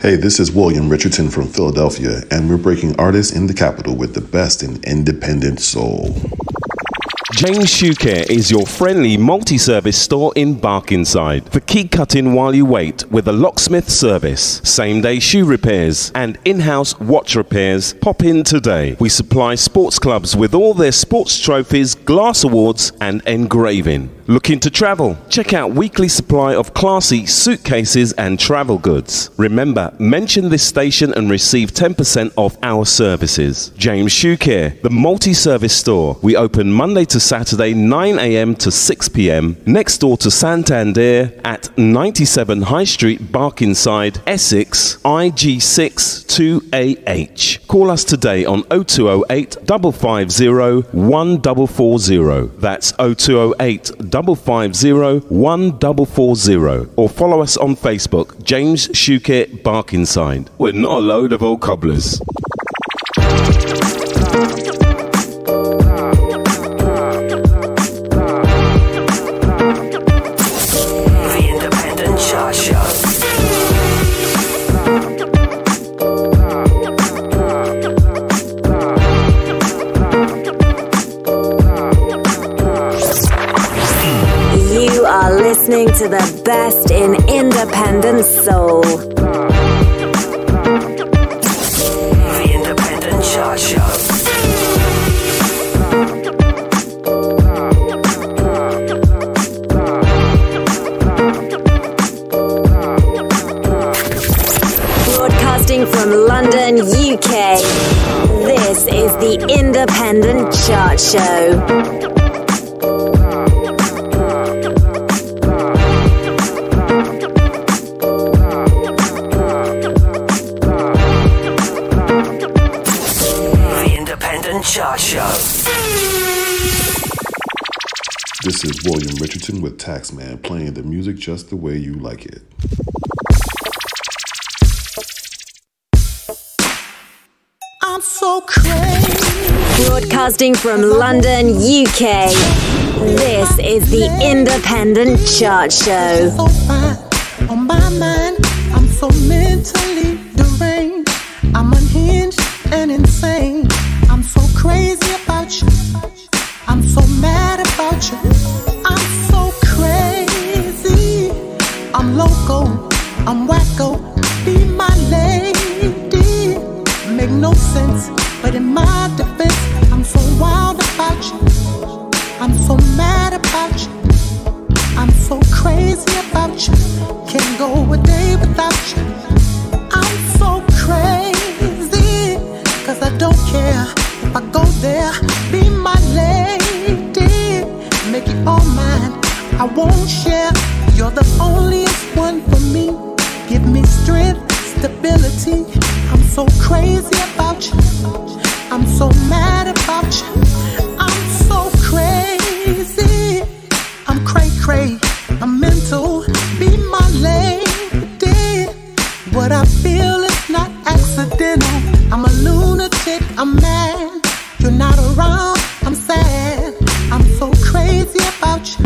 Hey, this is William Richardson from Philadelphia, and we're breaking artists in the capital with the best in independent soul. James Shoe Care is your friendly multi-service store in Barkingside for key cutting while you wait with a locksmith service, same-day shoe repairs and in-house watch repairs. Pop in today. We supply sports clubs with all their sports trophies, glass awards and engraving. Looking to travel? Check out weekly supply of classy suitcases and travel goods. Remember, mention this station and receive 10% off our services. James Shoe Care, the multi-service store. We open Monday to Saturday 9 a.m. to 6 p.m. next door to Santander at 97 High Street, Barkingside, Essex, IG6 2AH. Call us today on 0208 550 1440. That's 0208 550 1440, or follow us on Facebook, James Shoe Care Barkingside. We're not a load of old cobblers. Listening to the best in independent soul. The Independent Chart Show. Broadcasting from London, UK. This is the Independent Chart Show. Chart Show. This is William Richardson with Taxman, playing the music just the way you like it. I'm so crazy. Broadcasting from London, UK. This is the Independent Chart Show. So fine on my mind, I'm so mentally deranged. I'm unhinged and insane. I'm so crazy about you. I'm so mad about you. I'm so crazy. I'm loco. I'm wacko. Be my lady. Make no sense, but in my defense, I'm so wild about you. I'm so mad about you. I'm so crazy about you. Can't go a day without you. I'm so crazy, 'cause I don't care. If I go there, be my lady. Make it all mine, I won't share. You're the onlyest one for me. Give me strength, stability. I'm so crazy about you. I'm so mad about you. I'm so crazy. I'm cray-cray, I'm mental. Be my lady. What I feel is not accidental. I'm a lunatic, I'm mad. You're not around, I'm sad. I'm so crazy about you.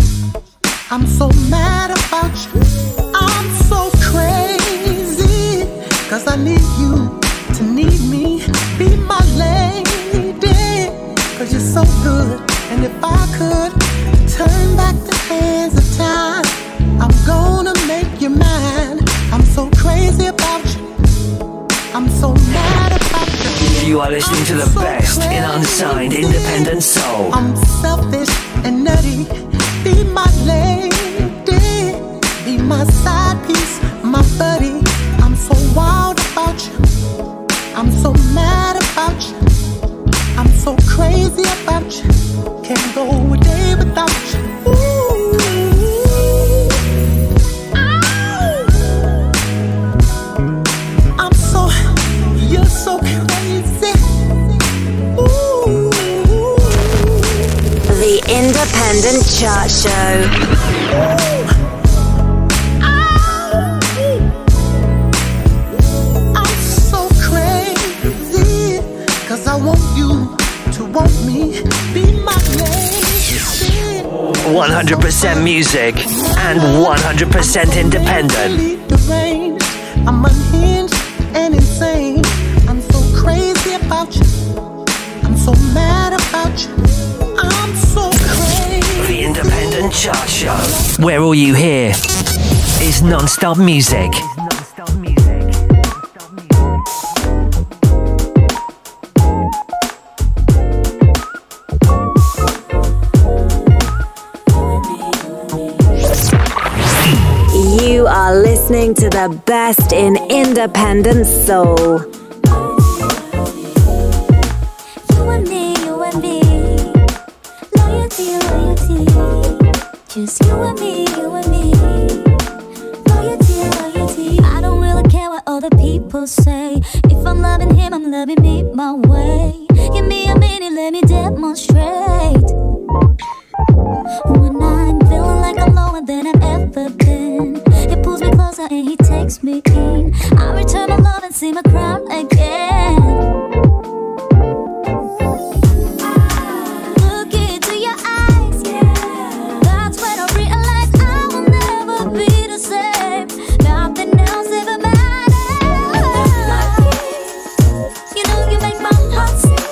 I'm so mad about you. I'm so crazy, 'cause I need you to need me. Be my lady, 'cause you're so good. And if I could turn back the hands of time, I'm gonna make you mine. I'm so crazy about you. I'm so mad about you. You are listening to the best in unsigned independent soul. I'm selfish and nutty. Be my lady. Be my side piece, my buddy. I'm so wild about you. I'm so mad about you. I'm so crazy about you. Can't go a day without you. You're so crazy. Ooh. The Independent Chart Show. I'm so crazy, 'cause I want you to want me. Be my lady. 100% music and 100% independent. I'm unhinged and insane. I'm so crazy about you. I'm so mad about you. I'm so crazy. The Independent Chart Show, where all you hear is non-stop music. You are listening to the best in independent soul. You and me, loyalty, loyalty. Just you and me, loyalty, loyalty. I don't really care what other people say. If I'm loving him, I'm loving me my way. Give me a minute, let me demonstrate. When I'm feeling like I'm lower than I've ever been, he pulls me closer and he takes me in. I return my love and see my crown again. Look into your eyes, yeah. That's when I realize I will never be the same. Nothing else ever matters. You know you make my heart sing.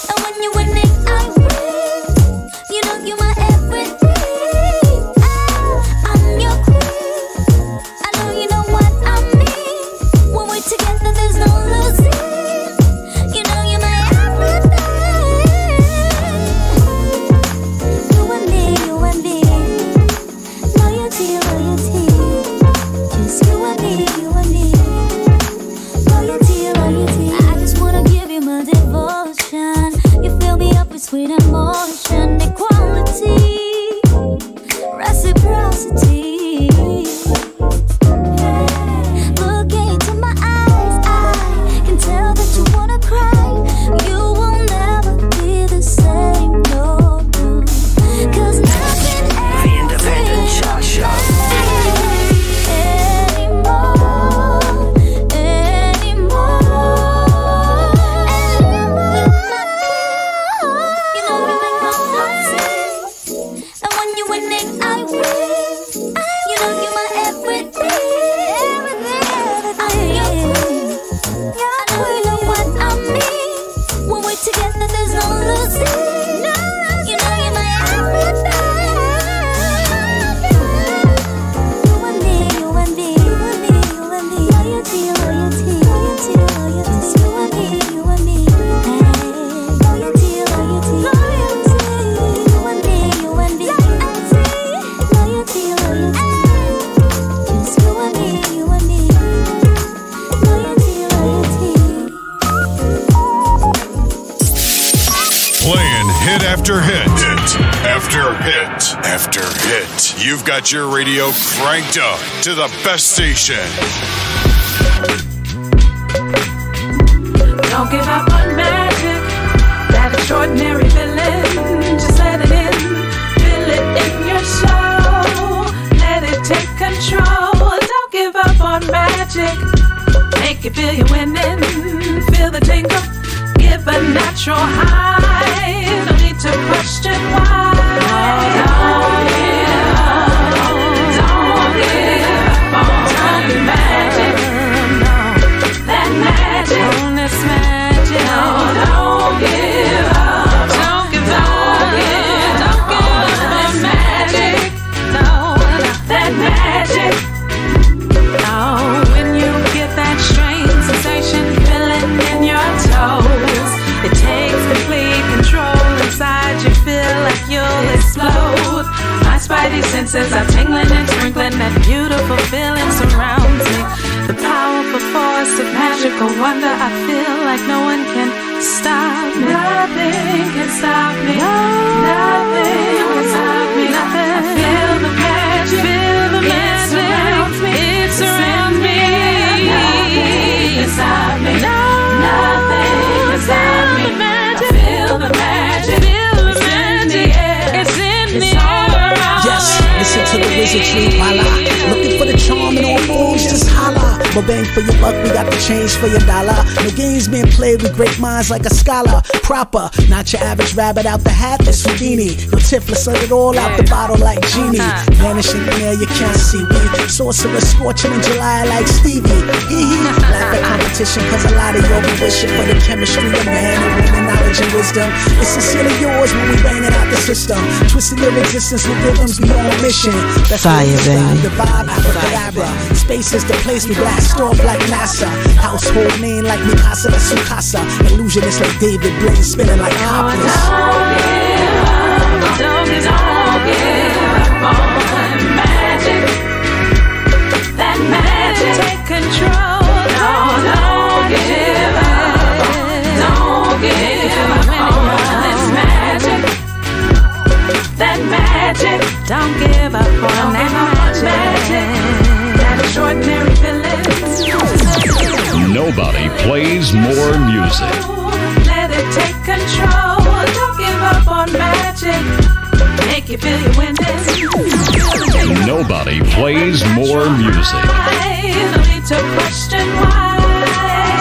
And when you're winning, I win. You know you're my everything. I'm your queen. I know you know what I mean. When we're together, there's no losing. You know you're my everything. You and me, loyalty, loyalty. Just you and me, loyalty, loyalty. I just wanna give you my devotion. You fill me up with sweet emotion, equality, reciprocity. Look into my eyes, I can tell that you wanna cry. You will never be the same, no, no. 'Cause nothing The Independent Chart Show. Together there's no losing. You know you're my everything. You and me, loyalty, loyalty, loyalty, loyalty. You and me, hey. Loyalty, loyalty, loyalty. You and me, loyalty, loyalty. Just you and me, loyalty, loyalty. Playing hit after hit, after hit, after hit. You've got your radio cranked up to the best station. Don't give up on magic, that extraordinary feeling. Just let it in, feel it in your soul. Let it take control. Don't give up on magic. Make you feel you're winning. Feel the tingle, give a natural high. No need to question why. Don't give up on magic. That magic. This magic. No, don't give up. Don't give up. Don't give up on magic. No, that magic. No, when you get that strange sensation feeling in your toes, it takes complete control inside. You feel like you'll explode. My spidey senses are tingling and twinkling. That beautiful feeling surrounds me. The powerful force of magical wonder. I feel like no one can stop me. Nothing can stop me. Nothing can stop me. Nothing. I feel the magic. Feel the magic. It surrounds me. Nothing can stop me. Nothing can stop me. I feel the magic. Feel the magic. It's in the air. Yes, listen to the wizardry, voila. Looking for the charm in all moves, just holla. More bang for your buck, we got the change for your dollar. No games being played with great minds like a scholar. Proper, not your average rabbit out the hat, it's Houdini. No Tiflis, let it all out the bottle like Genie. Vanishing in air, you can't see me. Sorcerer scorching in July like Stevie. Hee hee, laugh competition, cause a lot of y'all be wishing for the chemistry of man and women, knowledge and wisdom. It's sincerely yours when we banging out the system. Twisting your existence with rhythms beyond mission. That's Fire, baby. the vibe, abracadabra. Space is the place we blast off like NASA. Household name like Mikasa and Sukasa. Illusionist like David Blaine, spinning like coppers. Don't give up on magic. That magic. Take control. Don't give up. Don't give up on this magic. That magic. Don't give up on that magic. That extraordinary feeling. Nobody plays more music. Let it take control. Don't give up on magic. Make you feel you're winning. Nobody plays more music. No need to question why.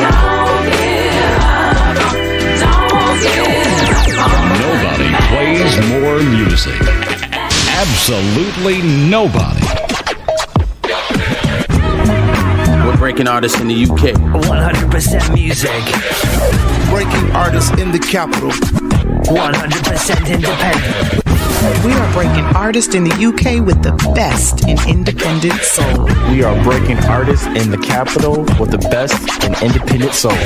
Don't give up. Don't give up. Nobody plays more music. Absolutely nobody. We're breaking artists in the UK. 100% music. Breaking artists in the capital. 100% independent. We are breaking artists in the UK with the best in independent soul. We are breaking artists in the capital with the best in independent soul.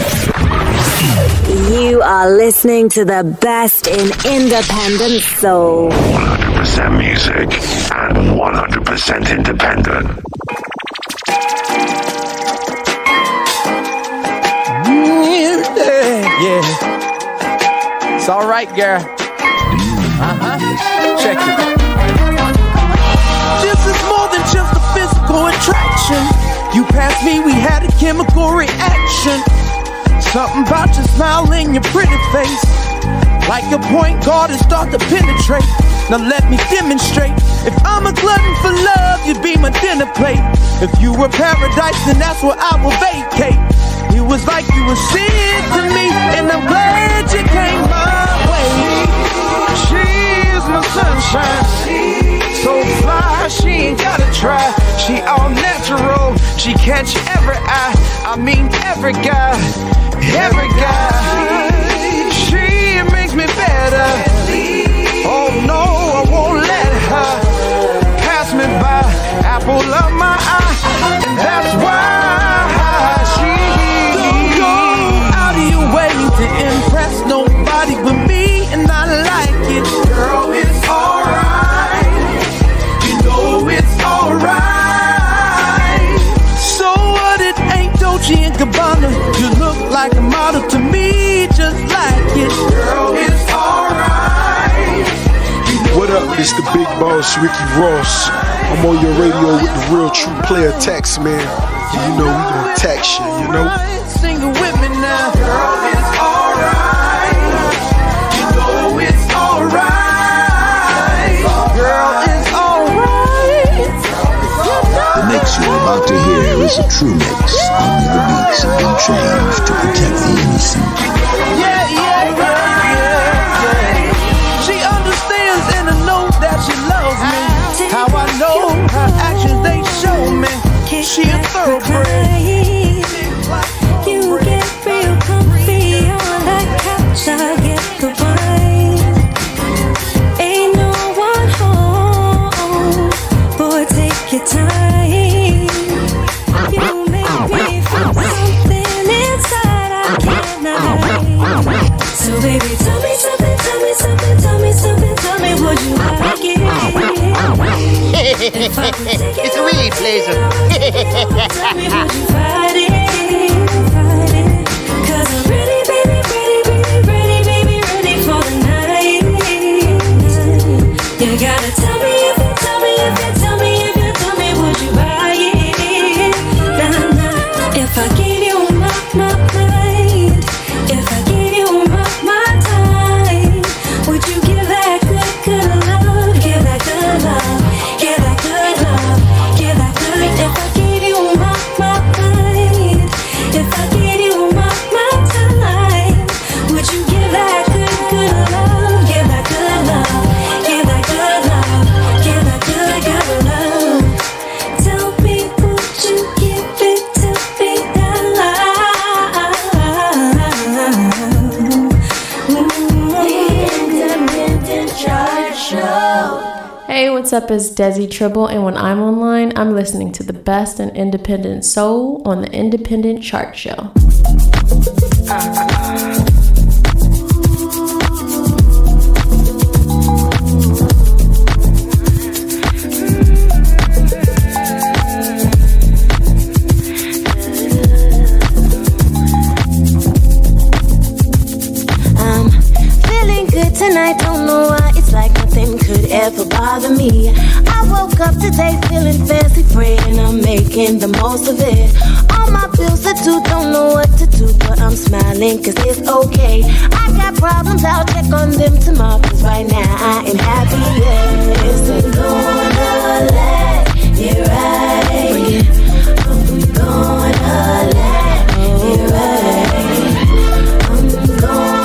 You are listening to the best in independent soul. 100% music and 100% independent. Yeah. It's all right, girl. Check it. This is more than just a physical attraction. You passed me, we had a chemical reaction. Something about your smile and your pretty face, like a point guard and start to penetrate. Now let me demonstrate. If I'm a glutton for love, you'd be my dinner plate. If you were paradise, then that's where I will vacate. It was like you were sent to me, and I'm glad you came my way. She's my sunshine, so fly, she ain't gotta try. She all natural, she catch every eye. I mean every guy, every guy. She makes me better. Oh no, I won't let her pass me by. Apple of my eye, and that's why she don't go out of your way to impress nobody but me, and I like it. Girl, it's alright. You know it's alright. So what? It ain't Dolce and Gabbana. You look like a model to me, just like it. Girl, it's alright. What up? It's the big boss, Ricky Ross. I'm on your radio with the real true player Taxman. And you know we gonna tax you, you know? Sing it with me now. Girl, it's alright. You know it's alright. Girl, it's alright. The mix you're about to hear is a true mix. Only the beats have been changed to protect the innocent. Yeah. She understands and I know that she loves me. How I know her actions, they show me. She a thoroughbred. You get real comfy on that couch, I get the wine. Ain't no one home, boy, take your time. You make me feel something inside I cannot hide. So baby, tell me something, tell me something, tell me something, tell me would you like it? It's really pleasant. Tell me would you fight it, fight it? 'Cause I'm ready, baby, ready, baby, ready, baby, ready for the night. You gotta tell me if you tell me if you tell me if you tell me would you buy it? Nah, nah. If I gave you my mind, if I gave you my time, would you give that good love? Give that good love, give that good love, give that good. If I gave you my mind. what's up? It's Desi Tribble, and when I'm online, I'm listening to the best in independent soul on the Independent Chart Show. Tonight, don't know why it's like nothing could ever bother me. I woke up today feeling fancy free, and I'm making the most of it. All my bills to do, don't know what to do, but I'm smiling cause it's okay. I got problems, I'll check on them tomorrow, cause right now I am happy, yes. I'm gonna let it ride. I'm gonna let it ride. I'm gonna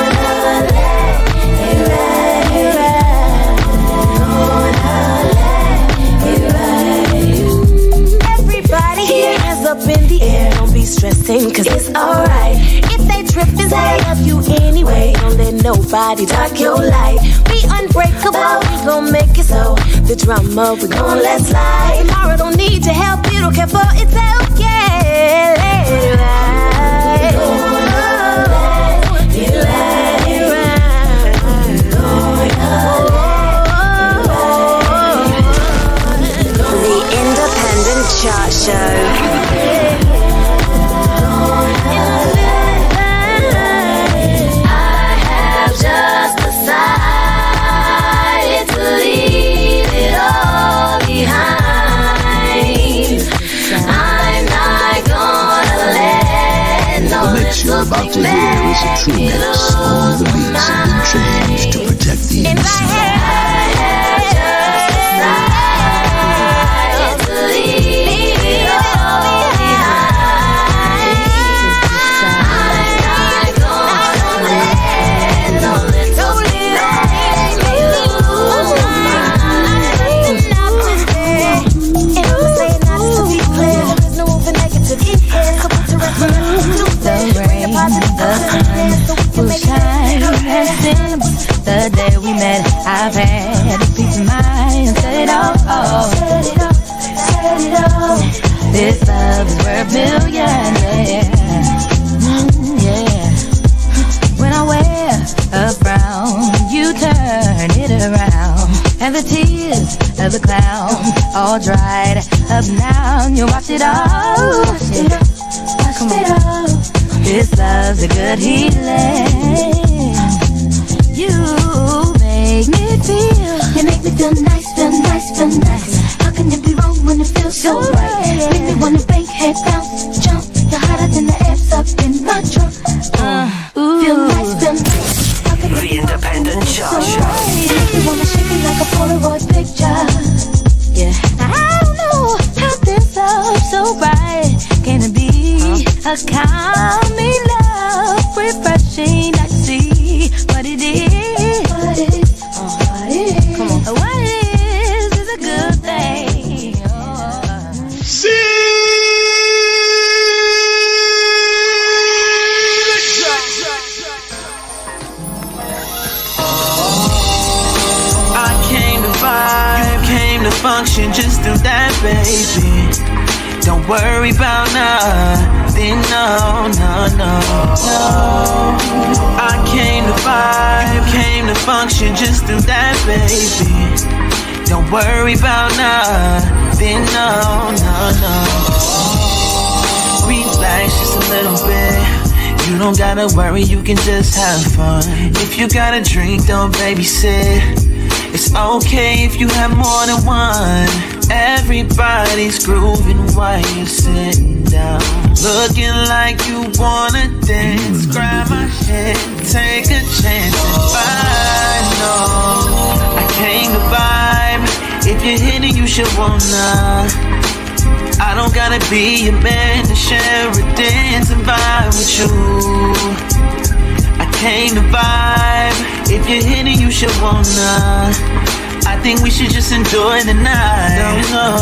up in the air, don't be stressing, cause it's alright. If they trippin', say I love you anyway. Don't let nobody dark your light. We unbreakable, we gon' make it so. The drama, we gon' let slide. Tomorrow don't need your help, you don't care for itself, yeah. Let it ride. Let it ride. The Independent Chart Show. You're about to hear is a true mix. All the beats have been changed to protect the innocent. The day we met, I've had a peace of mind. Set it off, set it off. This love is worth millions, yeah. When I wear a frown, you turn it around, and the tears of the clown all dried up now. You wash it off, come on. This love's a good healing. You make me feel. You make me feel nice, feel nice, feel nice. How can it be wrong when it feels so right? Make me wanna break, head bounce, jump. You're hotter than the air's up in my trunk. Feel nice, feel nice. How can The Independent Chart Show. Make me wanna shake it like a Polaroid picture. Yeah. I don't know how this love's so bright. Can it be a calming love, refreshing? I see what it is. What it is? Come on. What it is a good thing. I came to vibe, you came to function, just do that, baby. Don't worry about nothing, no. I came to vibe, you came to function, just do that, baby. Don't worry about nothing, no. Relax just a little bit. You don't gotta worry, you can just have fun. If you got a drink, don't babysit. It's okay if you have more than one. Everybody's grooving while you're sitting down, looking like you wanna dance. Grab my hand, take a chance and vibe. No, I came to vibe. If you're hitting, you should wanna. I don't gotta be a man to share a dance and vibe with you. I came to vibe. If you're hitting, you should wanna. I think we should just enjoy the night. No.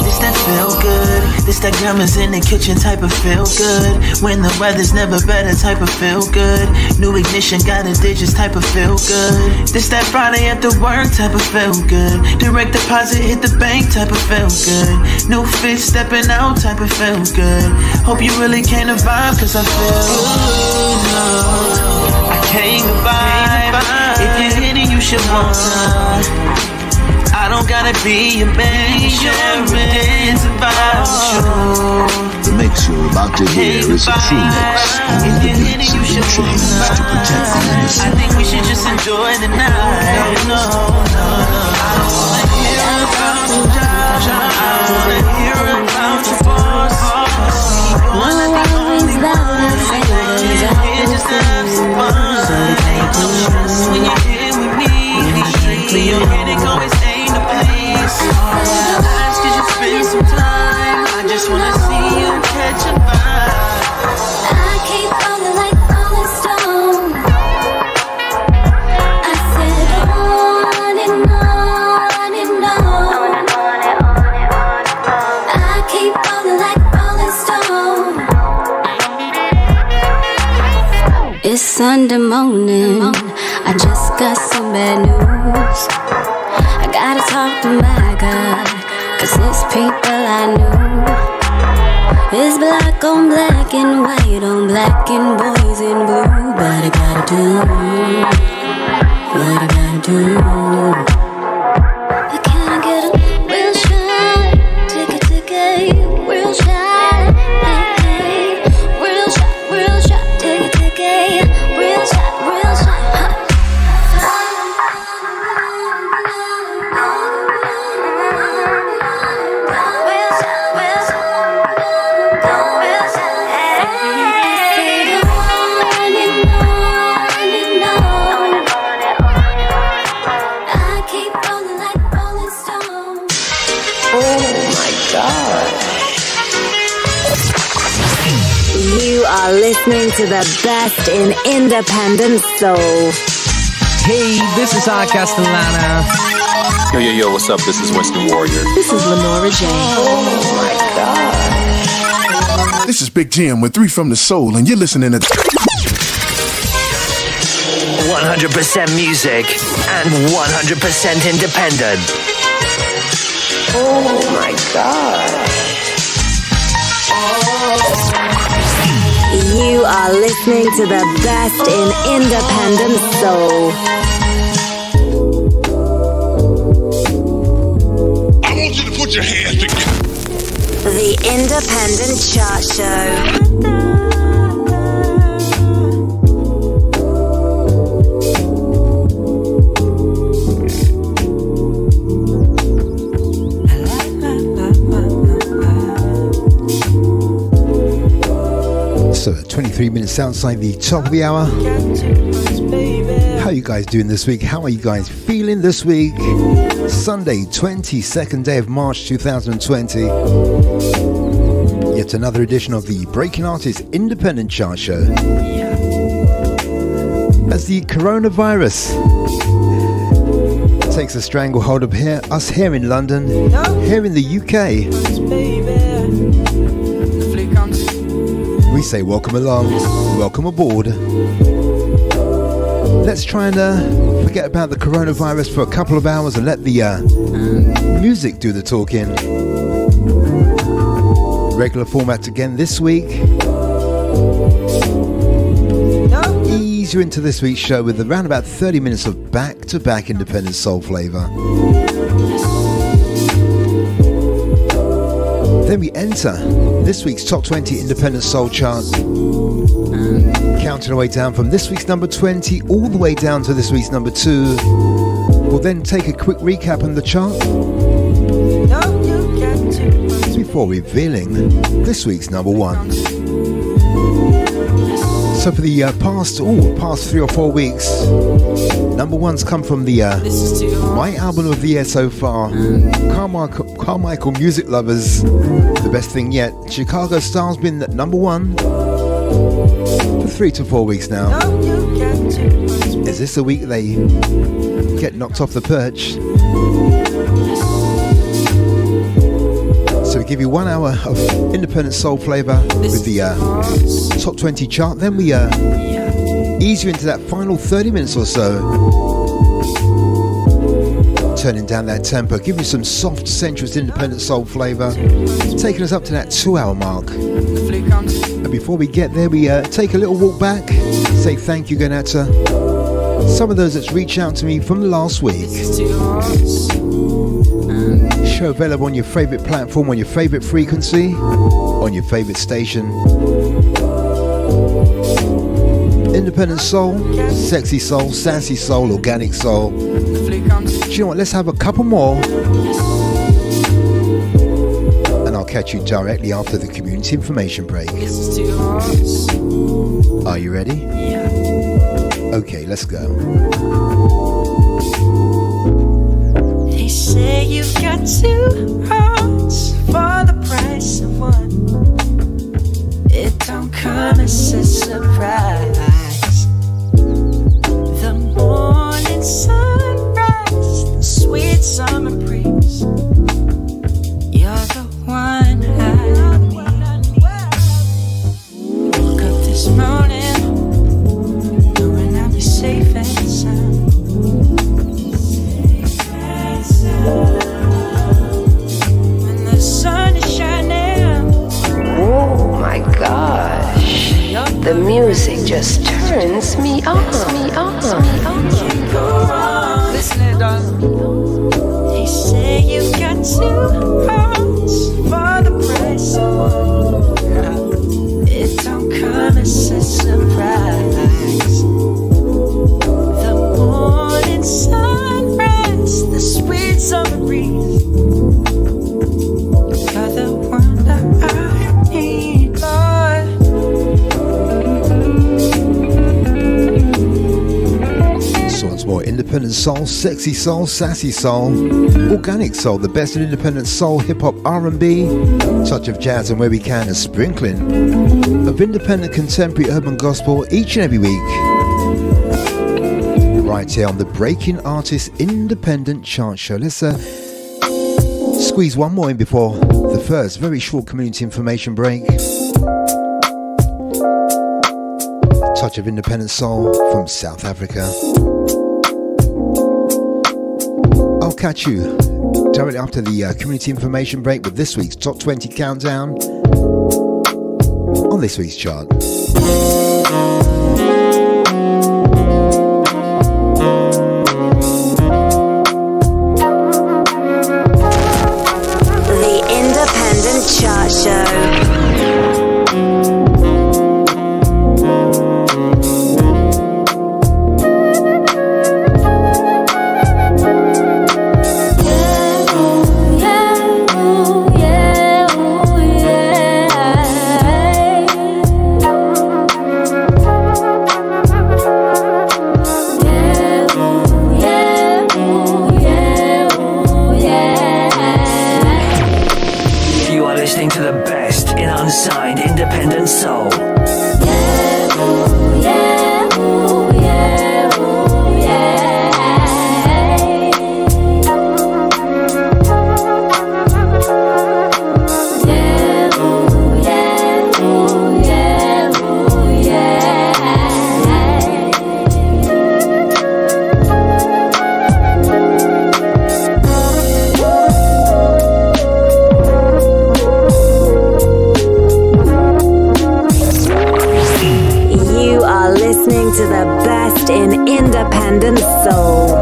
This that feel good, this It's that grandma's in the kitchen type of feel good. When the weather's never better type of feel good. New ignition got a digits type of feel good. This that Friday after work type of feel good. Direct deposit hit the bank type of feel good. New fit stepping out type of feel good. Hope you really came to vibe cause I feel good. I came to vibe. If you're hitting you should want some. I don't gotta be your man, dance about you. The mix you're about to hear is a true mix. All the beats have been changed to protect the innocent. I think we should just enjoy the night. No. I don't wanna hear about your job. I wanna hear about your boss. One of the only ones here just to have some fun. Ain't no stress when you're here with me. Strictly your headache always ain't a place. Ask you to spend some time. I just wanna see you catch a vibe. I keep falling like Rolling Stone. I said on and on and on. I keep falling like Rolling Stone. It's Sunday morning. I just got some bad news. I gotta talk to my God, cause it's people I knew. It's black on black and white on black and boys in blue. But I gotta do what I gotta do. But can I get a real shot? Ticket, real shot. Hey, real shot, ticket, real shot. You are listening to the best in independent soul. Hey, this is R. Castellano. Yo, what's up? This is Winston Warrior. This is Lenora J. Oh my God. This is Big Jim with 3 from the Soul, and you're listening to 100% music and 100% independent. Oh my God. You are listening to the best in independent soul. I want you to put your hands together. The Independent Chart Show. So 23 minutes outside the top of the hour. How are you guys doing this week? How are you guys feeling this week? Sunday, 22nd day of March 2020. Yet another edition of the Breaking Artists Independent Chart Show. As the coronavirus takes a stranglehold of us here in London, here in the UK, we say welcome along, welcome aboard. Let's try and forget about the coronavirus for a couple of hours and let the music do the talking. Regular format again this week. Ease you into this week's show with around about 30 minutes of back-to-back independent soul flavour. Then we enter this week's top 20 independent soul chart, counting our way down from this week's number 20 all the way down to this week's number 2. We'll then take a quick recap on the chart before revealing this week's number 1. So for the past 3 or 4 weeks, number 1's come from the my album of the year so far, Carmichael Music Lovers, The Best Thing Yet. Chicago Style's been at number 1 for 3 to 4 weeks now. Is this the week they get knocked off the perch? So we give you 1 hour of independent soul flavor with the top 20 chart. Then we ease you into that final 30 minutes or so, turning down that tempo, give you some soft, sensuous, independent soul flavor, taking us up to that 2 hour mark. And before we get there, we take a little walk back, say thank you, going out to some of those that's reached out to me from the last week. Show available on your favorite platform, on your favorite frequency, on your favorite station. Independent soul, sexy soul, sassy soul, organic soul. Do you know what? Let's have a couple more. And I'll catch you directly after the community information break. Are you ready? Okay, let's go. They say you've got 2 hearts for the price of one. It don't come as a surprise. The morning sunrise, the sweet summer breeze. You're the one I need. Woke up this morning knowing I'll be safe and sound. When the sun is shining. Oh my gosh, the music just turns me on. Listen, darling. They say you've got 2 hearts for the price of one. It don't come as a surprise. The morning sunrise, the sweet summer breeze. You're the one that I need, Lord. So once more, independent soul, sexy soul, sassy soul, organic soul, the best in independent soul, hip-hop, R&B, touch of jazz, and where we can, a sprinkling of independent contemporary urban gospel each and every week. Right here on the Breaking Artist Independent Chart Show. Let's squeeze one more in before the first very short community information break. Touch of independent soul from South Africa. I'll catch you directly after the community information break with this week's Top 20 Countdown on this week's chart. The Independent Chart Show. Listening to the best in unsigned independent soul. To the best in independent soul.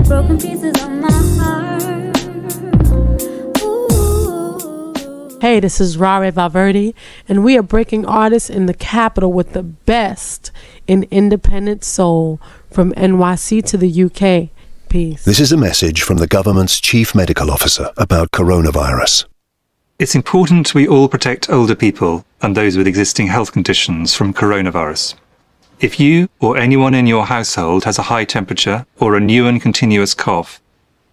Broken pieces of my heart. Ooh. Hey, this is Rare Valverde, and we are breaking artists in the capital with the best in independent soul from NYC to the UK. Peace. This is a message from the government's chief medical officer about coronavirus. It's important we all protect older people and those with existing health conditions from coronavirus. If you or anyone in your household has a high temperature or a new and continuous cough,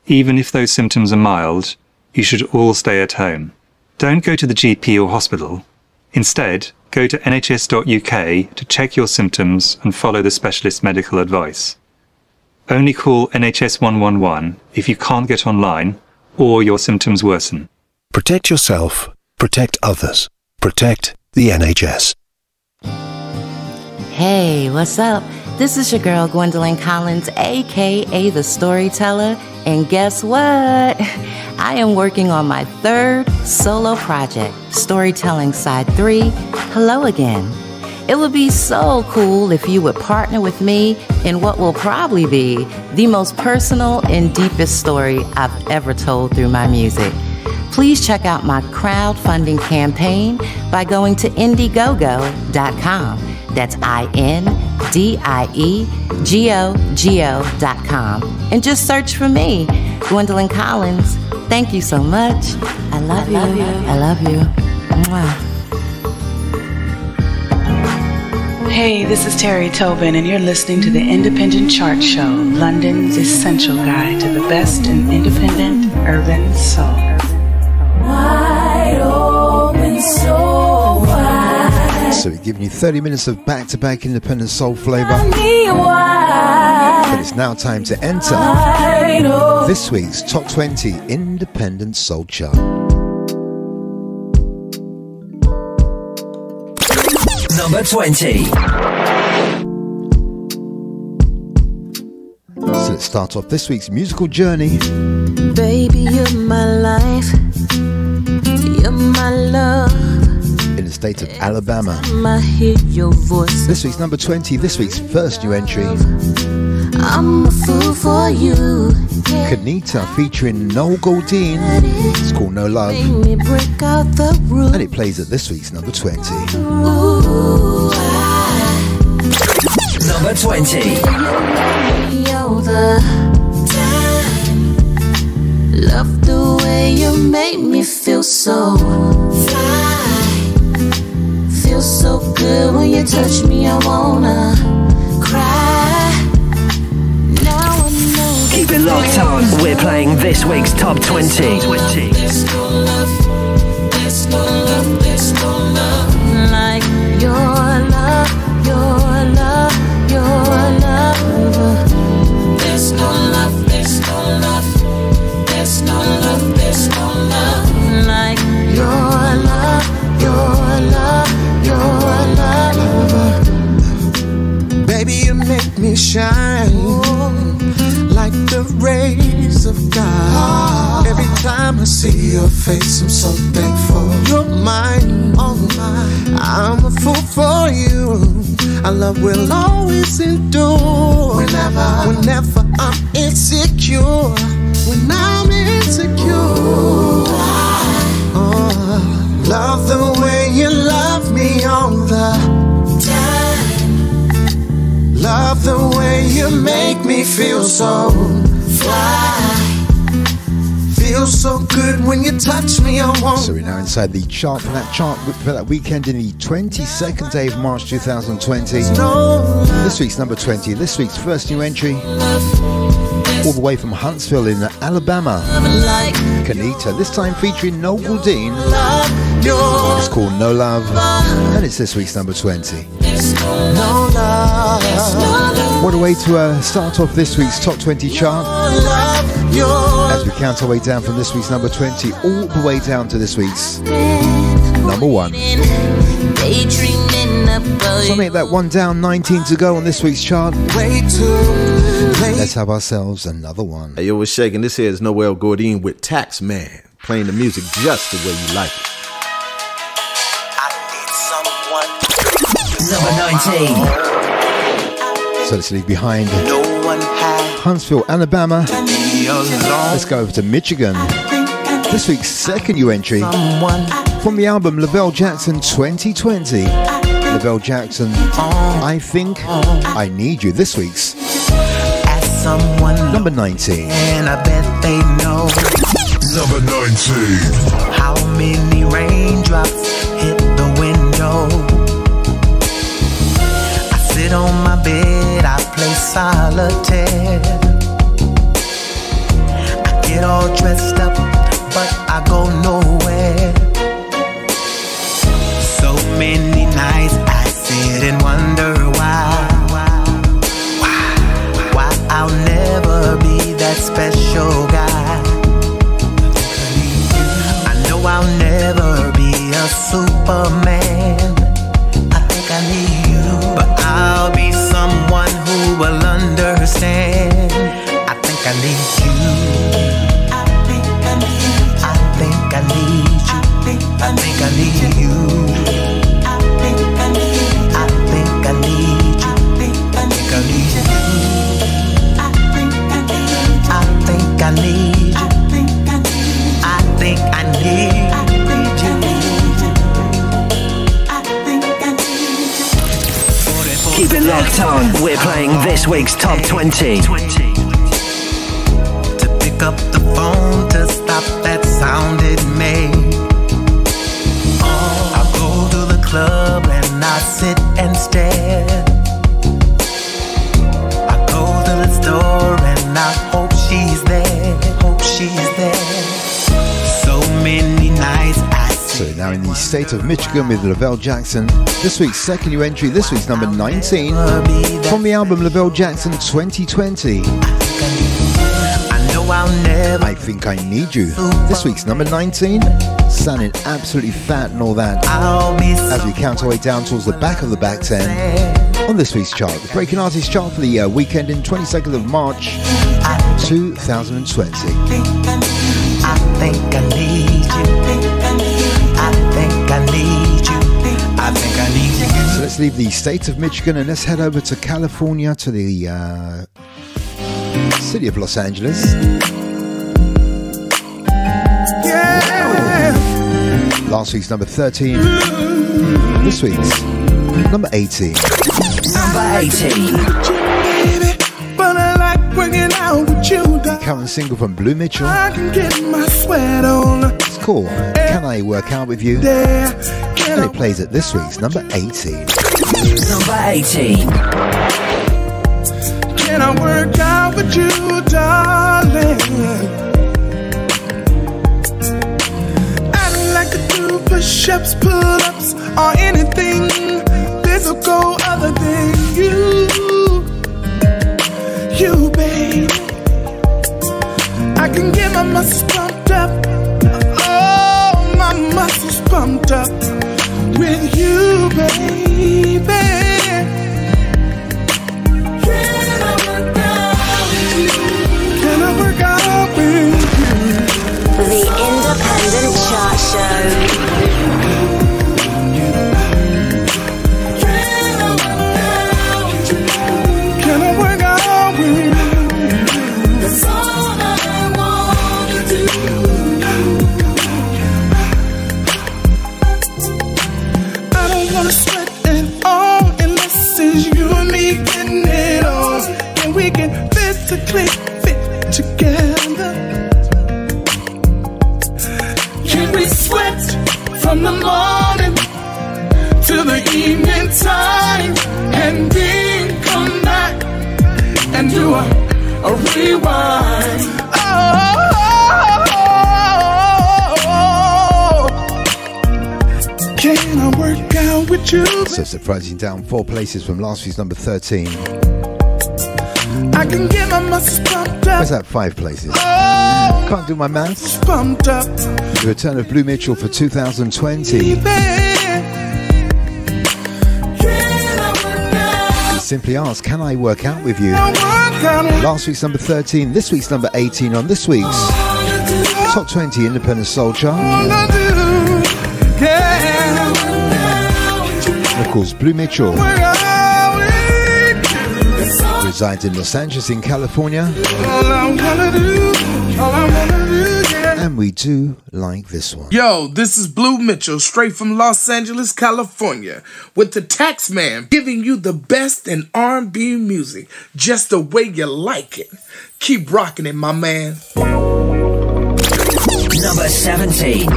even if those symptoms are mild, you should all stay at home. Don't go to the GP or hospital. Instead, go to nhs.uk to check your symptoms and follow the specialist medical advice. Only call NHS 111 if you can't get online or your symptoms worsen. Protect yourself, protect others, protect the NHS. Hey, what's up? This is your girl Gwendolyn Collins, aka The Storyteller, and guess what? I am working on my third solo project, Storytelling Side 3, Hello Again. It would be so cool if you would partner with me in what will probably be the most personal and deepest story I've ever told through my music. Please check out my crowdfunding campaign by going to Indiegogo.com. That's INDIEGOGO.com. And just search for me, Gwendolyn Collins. Thank you so much. I love you. I love you. Mwah. Hey, this is Terry Tobin, and you're listening to the Independent Chart Show, London's essential guide to the best in independent urban soul. Wide open, so wide. So we're giving you 30 minutes of back-to-back independent soul flavor. But it's now time to enter this week's Top 20 Independent Soul Chart. Number 20. So let's start off this week's musical journey. Baby, you're my life. You're my love. In the state of Alabama. I hear your voice. This week's number 20, this week's first new entry. I'm a fool for you. Kanita featuring Noel Goldine. It's called No Love. Make me break out the rules. And it plays at this week's number 20. Ooh, Number 20. all the time. Love the way you make me feel so fly. Feel so good when you touch me, I wanna cry. Now I know. Keep it locked on. We're playing this week's Top 20. There's no love, there's no love, there's no love like your love, your love, your love. There's no love, there's no love, there's no love, there's no love like your love, your love, your love. Baby, you make me shine like the rays of God. Every time I see your face, I'm so thankful. You're mine, oh mine. I'm a fool for you. Our love will always endure. Whenever I'm insecure, when I'm insecure. Love the way you love me all the time. Love the way you make me feel so fly. Feel so good when you touch me, I want. So we're now inside the chart for that weekend in the 22nd day of March 2020. This week's number 20, this week's first new entry, all the way from Huntsville in Alabama. Kanita, this time featuring Noel Goldine. It's called No Love, and it's this week's number 20. What a way to start off this week's Top 20 chart, as we count our way down from this week's number 20 all the way down to this week's number 1. So make that one down, 19 to go on this week's chart. Let's have ourselves another one. Hey, yo, what's shaking? This here is Noel Goldine with Taxman, playing the music just the way you like it. Number 19. So let's leave behind Huntsville, Alabama. Let's go over to Michigan. This week's second new entry From the album Lavelle Jackson 2020. Lavelle Jackson, I Think I Need You. This week's number 19. And I bet they know Number 19. how many raindrops hit the window. I sit on my bed, I play solitaire. I get all dressed up, but I go nowhere. So many nights I sit and wonder why I'll never be that special guy. I know I'll never be a Superman. I think I need you, but I'll be someone who will understand. I think I need you. I think I need you. I think I need you. I think I need you. I think I need you. I think I need you. I think I need you. I think I need you. I think I need you. I think I need you. Keep it locked on. We're playing this week's Top 20. To pick up the phone to stop that sound it made. I go to the club and I sit and stare. I go to the store and I hope she's there. Hope she's there. So many nights I So now in the state of Michigan with Lavelle Jackson. This week's second new entry, this week's number 19. From the album Lavelle Jackson 2020. I Think I Need You. This week's number 19. Sounding absolutely fat and all that. As we count our way down towards the back of the back 10. On this week's chart, the Breaking Artist chart for the weekend in 22nd of March 2020. I think I need you. I think I need you. I think I need you. So let's leave the state of Michigan and let's head over to California, to the city of Los Angeles. Yeah. Last week's number 13. This week's number 18. Number 18. But I like working out with you. The current single from Blue Mitchell. I can get my sweat on. It's called Can I Work Out With You? And it plays at this week's number 18. Number 18. Can I work out with you, darling? I'd like to do push-ups, pull-ups, or anything physical other than you. You, baby. I can get my muscles pumped up. Oh, my muscles pumped up with you, baby. Can I work out with you? Can I work out with you? The Independent Chart Show. Can I work out with you? That's all I want to do. I don't wanna sweat at all unless it's you and me getting it on, and we can physically fit together. Can we sweat from the morning till the evening time, and then come back and do a rewind? Oh, can I work out with you? So surprising, down 4 places from last week's number 13. I can get my muscles pumped up. Where's that 5 places? Oh, Can't do my maths. pumped up. The return of Blue Mitchell for 2020. We simply asked, can I work out with you? Last week's number 13, this week's number 18 on this week's Top 20 Independent Soul Chart. And of course, Blue Mitchell resides in Los Angeles in California. And we do like this one. Yo, this is Blue Mitchell, straight from Los Angeles, California, with the Taxman, giving you the best in R&B music, just the way you like it. Keep rocking it, my man. Number 17.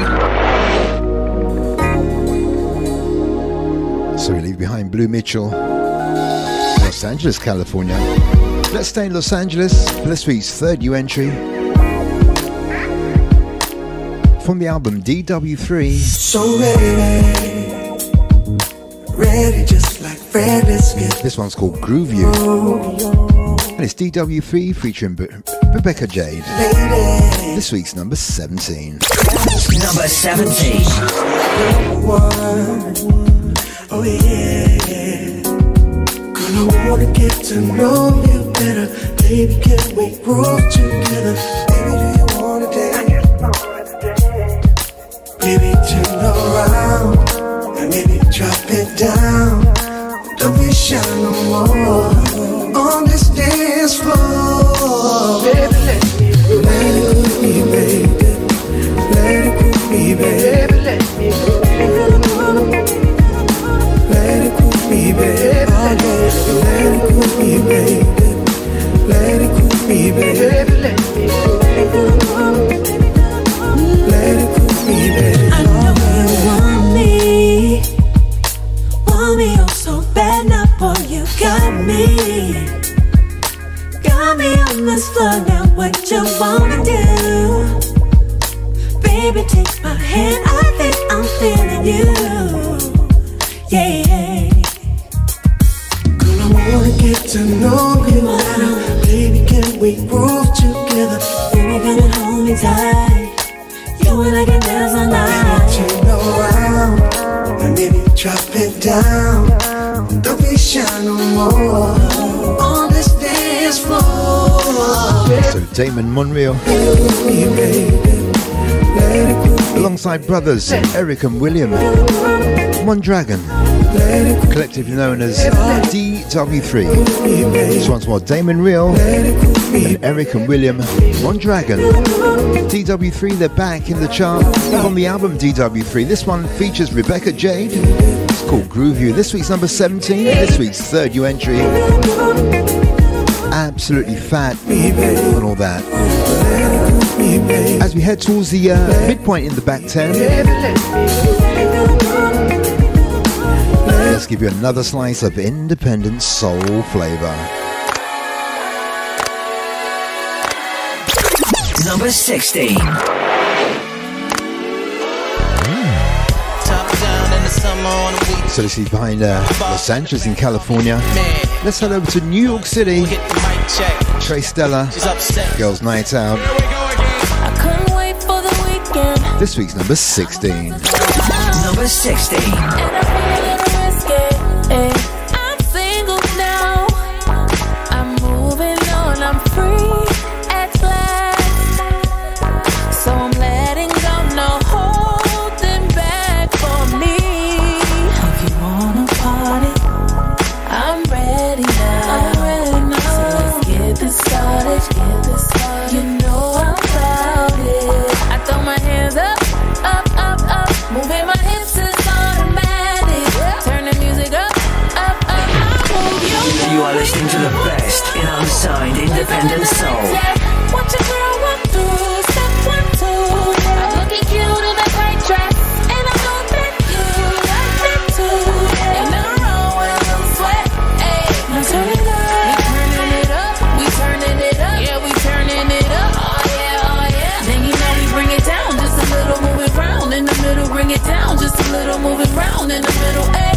So we leave behind Blue Mitchell, Los Angeles, California. Let's stay in Los Angeles for this week's third new entry from the album DW3. So ready just like Fred, let's get. This one's called Groove You, and it's DW3 featuring Rebecca Jade. This week's number 17. Number 17. Oh yeah, girl, I wanna get to know you better. Baby, can we groove together? Baby, do you wanna dance? Baby, turn around and maybe drop it down. Don't be shy no more on this dance floor. Baby, let it cool me, baby. Let it cool me, baby. Let me go. Let it cool me, baby. Let it cool me, baby. Let it cool me, baby. Let me go. Let it cool me, baby. I know you want me oh so bad. Now, boy, you got me on this floor. Now, what you wanna do? Baby, take my hand. I think I'm feeling you. Yeah. Girl, I wanna get to know you better. Baby, can we groove together? Baby, come and hold me tight. You and I can dance all night. Baby, turn around and maybe drop it down. Don't be shy no more on this dance floor. So Damon Monreal, alongside brothers Eric and William Mondragon, collectively known as DW3. This one's more Damon Real and Eric and William Mondragon. DW3, they're back in the chart from the album DW3. This one features Rebecca Jade. It's called Groove You. This week's number 17. This week's third new entry. Absolutely fat and all that. As we head towards the midpoint in the back 10, let's give you another slice of independent soul flavor. Number 16. So this is behind Los Angeles in California. Let's head over to New York City. Trey Stella, Girls Night Out. I couldn't wait for the weekend. This week's number 16. Number 16. And I feel a little risky. I'm single now. I'm moving on. I'm free at last. So I'm letting go. No holding back for me. If you wanna party, I'm ready now. So let's get this started. You know I'm about it. I throw my hands up. Moving my hips is automatic. Turn the music up. I move You are listening to the best in unsigned independent soul. Watch a girl walk through. Step 1, 2. I'm looking cute in a tight dress, and I know that you like that too. Ain't nothing wrong with a little sweat. Hey, now turn it up. We turning it up. Yeah, we turning it up. Oh yeah. Then you know we bring it down, just a little, move it round in the middle. Bring it down, just a little, move it round in the middle. Hey,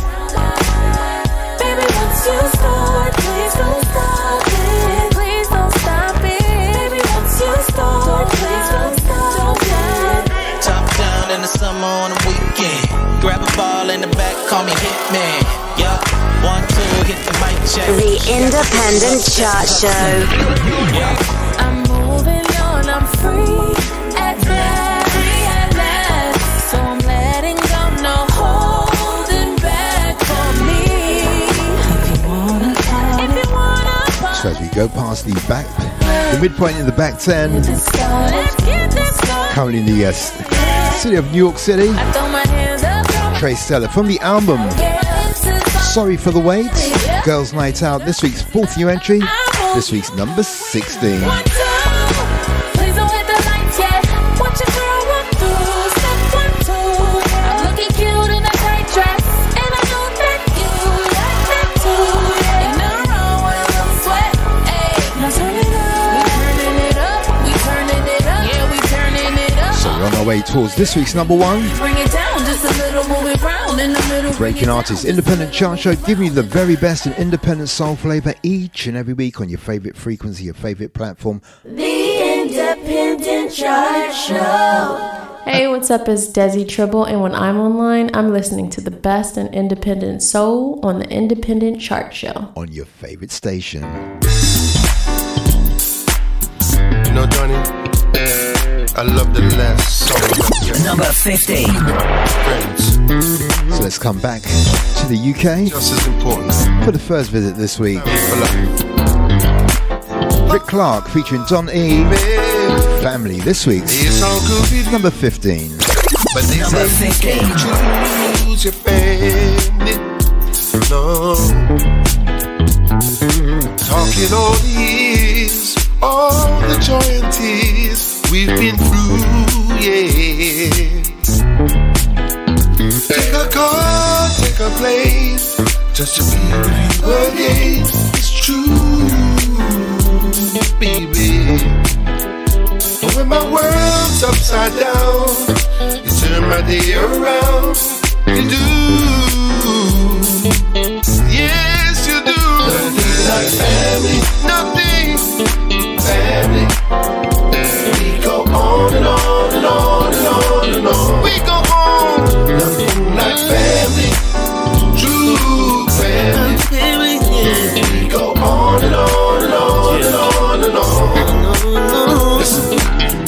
baby, once you start, please don't stop it. Please don't stop it. Baby, once you start, please don't stop it. Top down in the summer on the weekend. Grab a ball in the back, call me Hitman. Yeah, 1, 2, hit the mic check. The Independent Chart Show. I'm moving on, I'm free at last. So I'm letting go, no holding back for me. If you wanna party. So as we go past the midpoint in the back 10, Let's get this started. Currently in the city of New York City. Trey Stella from the album Sorry for the Wait, Girls Night Out. This week's 4th new entry. This week's number 16. On our way towards this week's number 1. Bring it down just a little, move it round in the middle. Breaking Artists Independent Chart Show, giving you the very best in independent soul flavor each and every week on your favorite frequency, your favorite platform. The Independent Chart Show. Hey, what's up? It's Desi Tribble, and when I'm online, I'm listening to the best in independent soul on the Independent Chart Show. On your favorite station. You know, Johnny, I love the last song. Number 15. Friends. So let's come back to the UK. Just as important. For the first visit this week. Rick Clark featuring Don E. Family this week's number 15. But they say you can't choose your family. No. Talking all the years, all the joy and tears we've been through, yeah. Take a card, take a plane, just to be with you again. It's true, baby. And when my world's upside down, you turn my day around. You do, yes you do. Nothing like family, nothing, family. We go on and on and on and on and on. We go on, nothing like family, true family. We go on and on and on and on and on. Listen.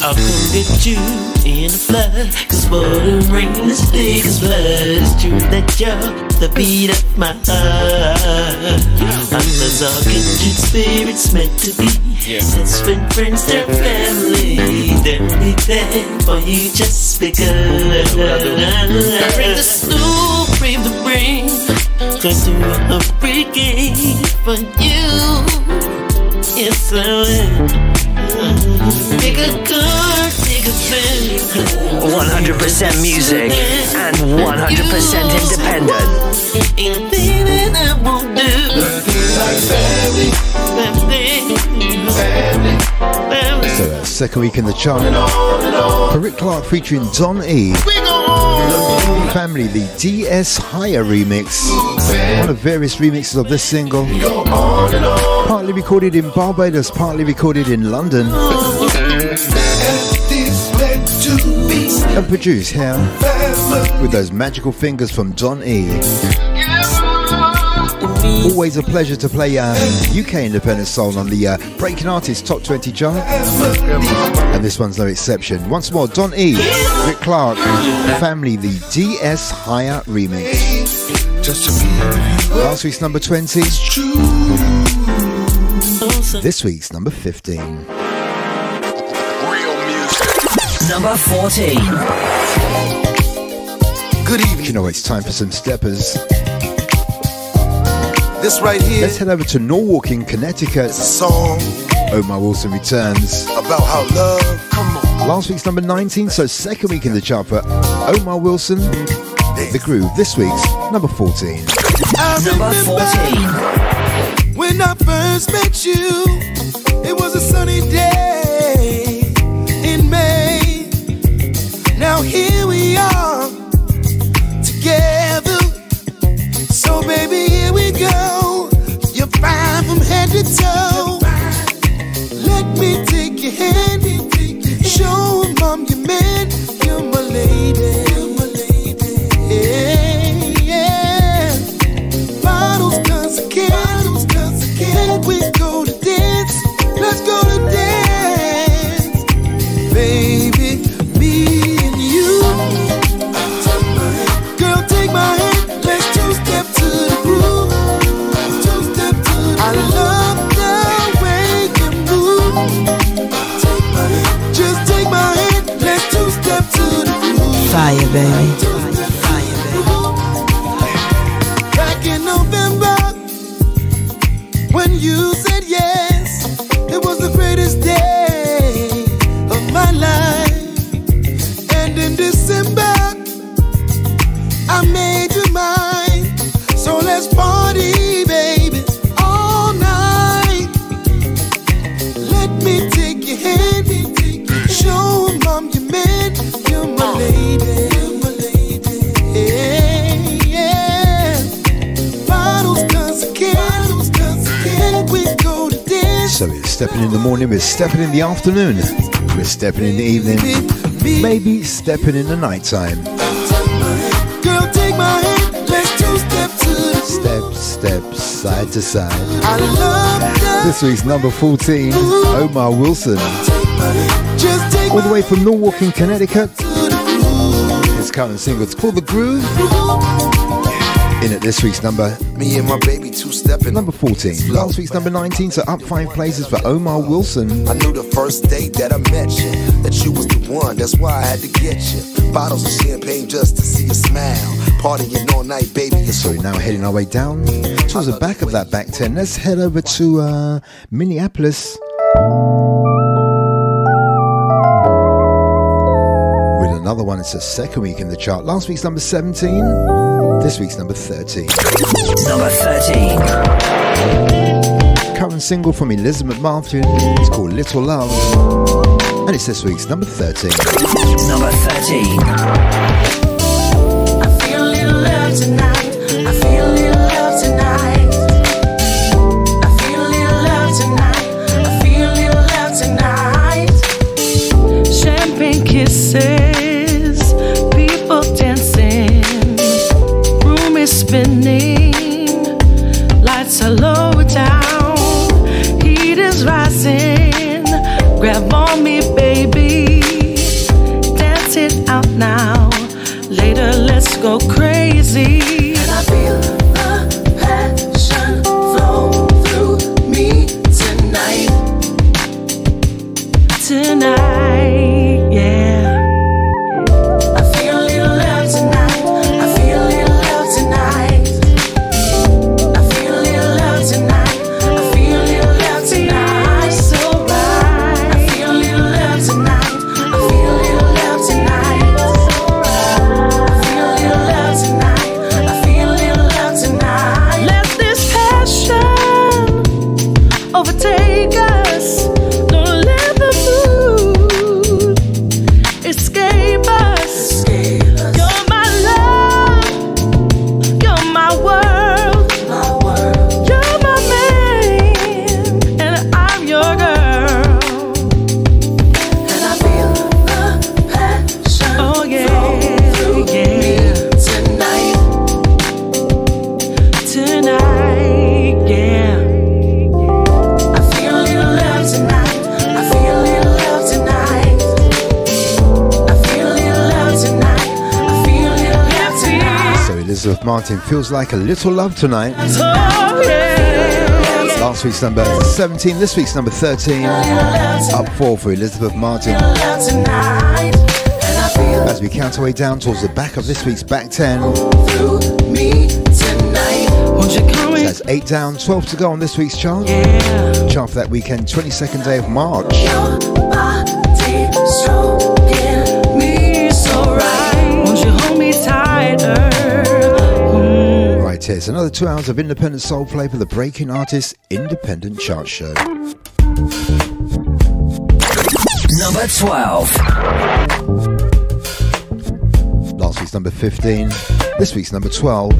I'll come get you in a flood, cause water rain is thick as blood. It's true that you're the beat of my heart. I'm as all kindred spirits meant to be. That's when friends turn family. They'll be there for you just because. I bring the snow, bring the rain, try to a hurricane for you. Yes, I will. Take a car, take a pen. 100% music and 100% independent. Anything that I won't do. Like family, family. So that's second week in the chart. For Rick Clark featuring Don E. Family, the DS Higher remix. One of various remixes of this single. Partly recorded in Barbados, partly recorded in London. And produced here with those magical fingers from Don E. Always a pleasure to play UK independent soul on the Breaking Artists Top 20 chart. And this one's no exception. Once more, Don E, Rick Clark, Family, the DS Higher remix. Last week's number 20. This week's number 15. Number 14. Good evening. You know, it's time for some steppers. This right here. Let's head over to Norwalk in Connecticut. It's a song. Omar Wilson returns. About how love. Come on. Last week's number 19, so second week in the chart for Omar Wilson. The Groove. This week's number 14. Number 14. When I first met you, it was a sunny day in May. Now here we are together. So baby, here we go. You're fine from head to toe. Let me take your hand, show 'em I'm your man. You're my lady. Yeah, yeah. Bottles, cause I can we go to dance? Let's go to dance, baby. Me and you. Girl, take my hand. Let's two-step to the groove. Two-step to the groove. I love the way you move. Take my I made you mine, so let's party, baby, all night. Let me take your hand, show 'em I'm your man, you're my lady, yeah. Bottles, guns, and candles, and we go to dance. So it's stepping in the morning, we're stepping in the afternoon, we're stepping in the evening, maybe stepping in the nighttime. Girl, take my hand, let's two-step to the Step, side to side. I love that. This week's number 14, Omar Wilson. Just take all the way from Milwaukee, Connecticut. His current single, it's called The Groove. In at this week's number, me and my baby two-stepping. Number 14. Last week's number 19, so up 5 places for Omar Wilson. I knew the first date that I met you, that you was the one, that's why I had to get you. Bottles of champagne just to see you smile. Partying all night, baby. So we're now heading our way down towards the back of that back 10. Let's head over to Minneapolis. With another one, it's the second week in the chart. Last week's number 17. This week's number 13. Number 13. Current single from Elizabeth Martin. It's called Little Love. And it's this week's number 13. Number 13. I feel a little love tonight. I feel a little love tonight. I feel a little love tonight. I feel a little love tonight. Champagne kisses, people dancing. Spinning, lights are low down, heat is rising. Grab on me, baby, dance it out now. Later, let's go crazy. And I feel the passion flow through me tonight. Tonight, yeah. I feel a little love tonight. I feel a little love tonight. I feel a little love tonight. I feel a little love tonight. So right. I feel a little love tonight. I feel a little love tonight. So right. I feel a little love tonight. I feel a little love tonight. Let this passion overtake us. Don't let the mood escape us. You're my love. You're my world. You're my man, and I'm your girl. And I feel the passion flow through me tonight. Tonight, yeah. I feel a little love tonight. I feel a little love tonight. I feel a little love tonight. I feel a little love tonight. So Elizabeth Martin feels like a little love tonight. Oh, yeah. Last week's number 17, this week's number 13. Up 4 for Elizabeth Martin. Love tonight. And I feel As we count our way down towards the back of this week's back 10. through me tonight. Won't you come So in? that's 8 down, 12 to go on this week's chart. Yeah. Chart for that weekend, 22nd day of March. Your body stroking me so right. Won't you hold me tighter? Right, here's another 2 hours of independent soul play for the Breaking Artists Independent Chart Show. Number 12. Last week's number 15, this week's number 12.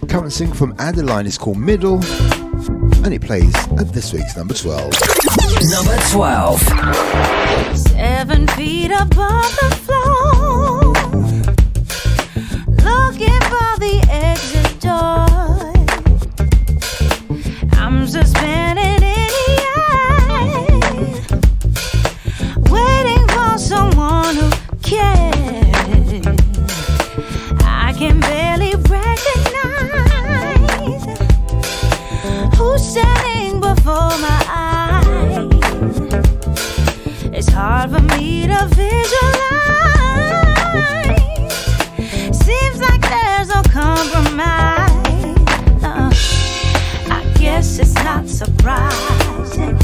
Current single from Adeline is called Middle, and it plays at this week's number 12. Number 12. 7 feet above the floor, looking for the exit door. I'm suspended in the air, waiting for someone who cares. I can barely recognize who's standing before my eyes. It's hard for me to visualize. Seems like there's no compromise. I guess it's not surprising.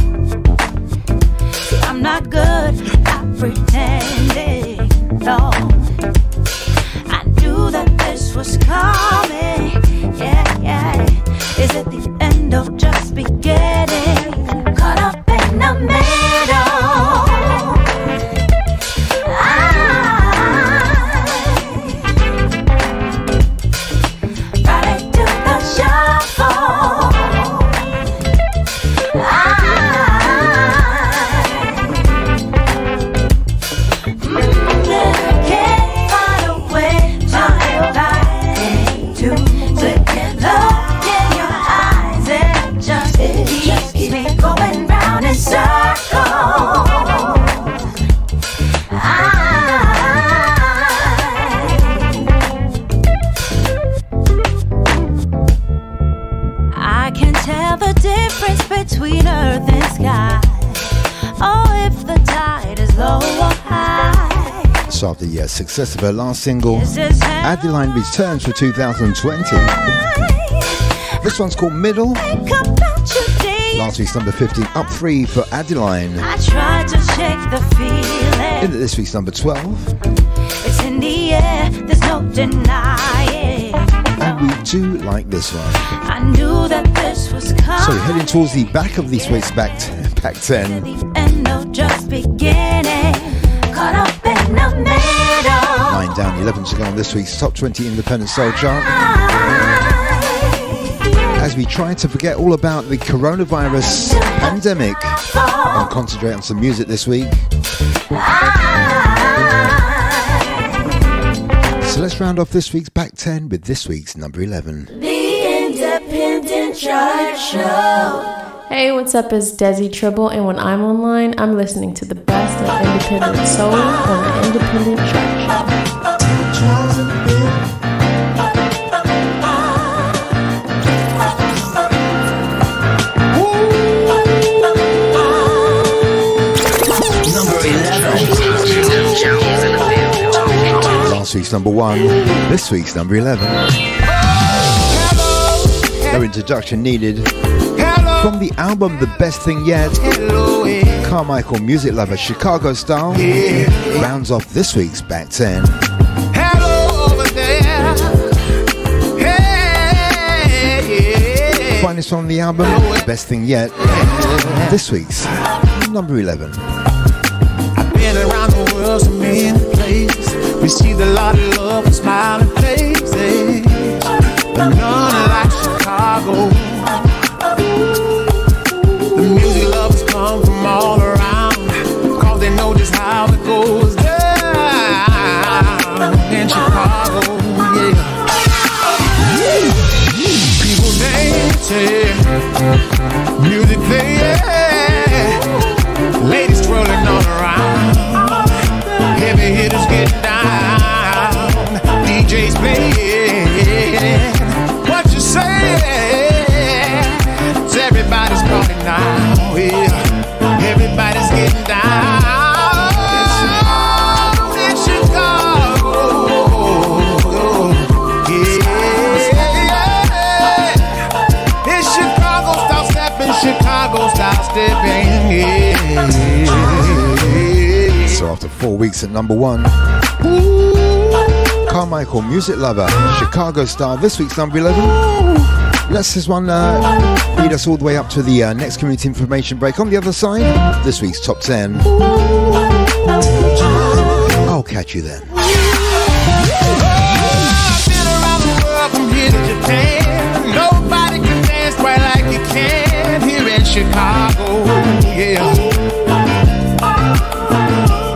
See, I'm not good at pretending. after the success of her last single, Adeline returns for 2020. This one's called Middle. Last week's number 15, up 3 for Adeline. I tried to shake the feeling. Into this week's number 12. It's in the air, there's no denying. And we do like this one. I knew that this was coming. So heading towards the back of this week's back 10. And no just beginning. Caught up in the middle. 9 down, 11 to go on this week's Top 20 Independent Soul Chart. As we try to forget all about the coronavirus pandemic and concentrate on some music this week. So let's round off this week's back 10 with this week's number 11. The Independent Chart Show. Hey, what's up? It's Desi Tribble, and when I'm online, I'm listening to the best of independent soul on the Independent Chart Show. Last week's number 1, this week's number 11. No introduction needed. From the album The Best Thing Yet, Carmichael music lover Chicago Style rounds off this week's back 10. Finest from the album The Best Thing Yet, this week's number 11. I've been around the world so many places, received a lot of love from smiling faces, but none like Chicago. The music lovers come from all around, cause they know just how it goes down in Chicago, yeah. People dancing, music playing, ladies twirling all around, heavy hitters getting down, DJs playing, what you say? Everybody's partying now, yeah. Everybody's getting down in Chicago, yeah. In Chicago, style stepping, Chicago style stepping, yeah. So after 4 weeks at number 1, Carmichael music lover Chicago Style, this week's number 11. Let's this one lead us all the way up to the next community information break. On the other side, this week's top 10. I'll catch you then. I've been around the world from here to Japan. Nobody can dance quite like you can here in Chicago, yeah.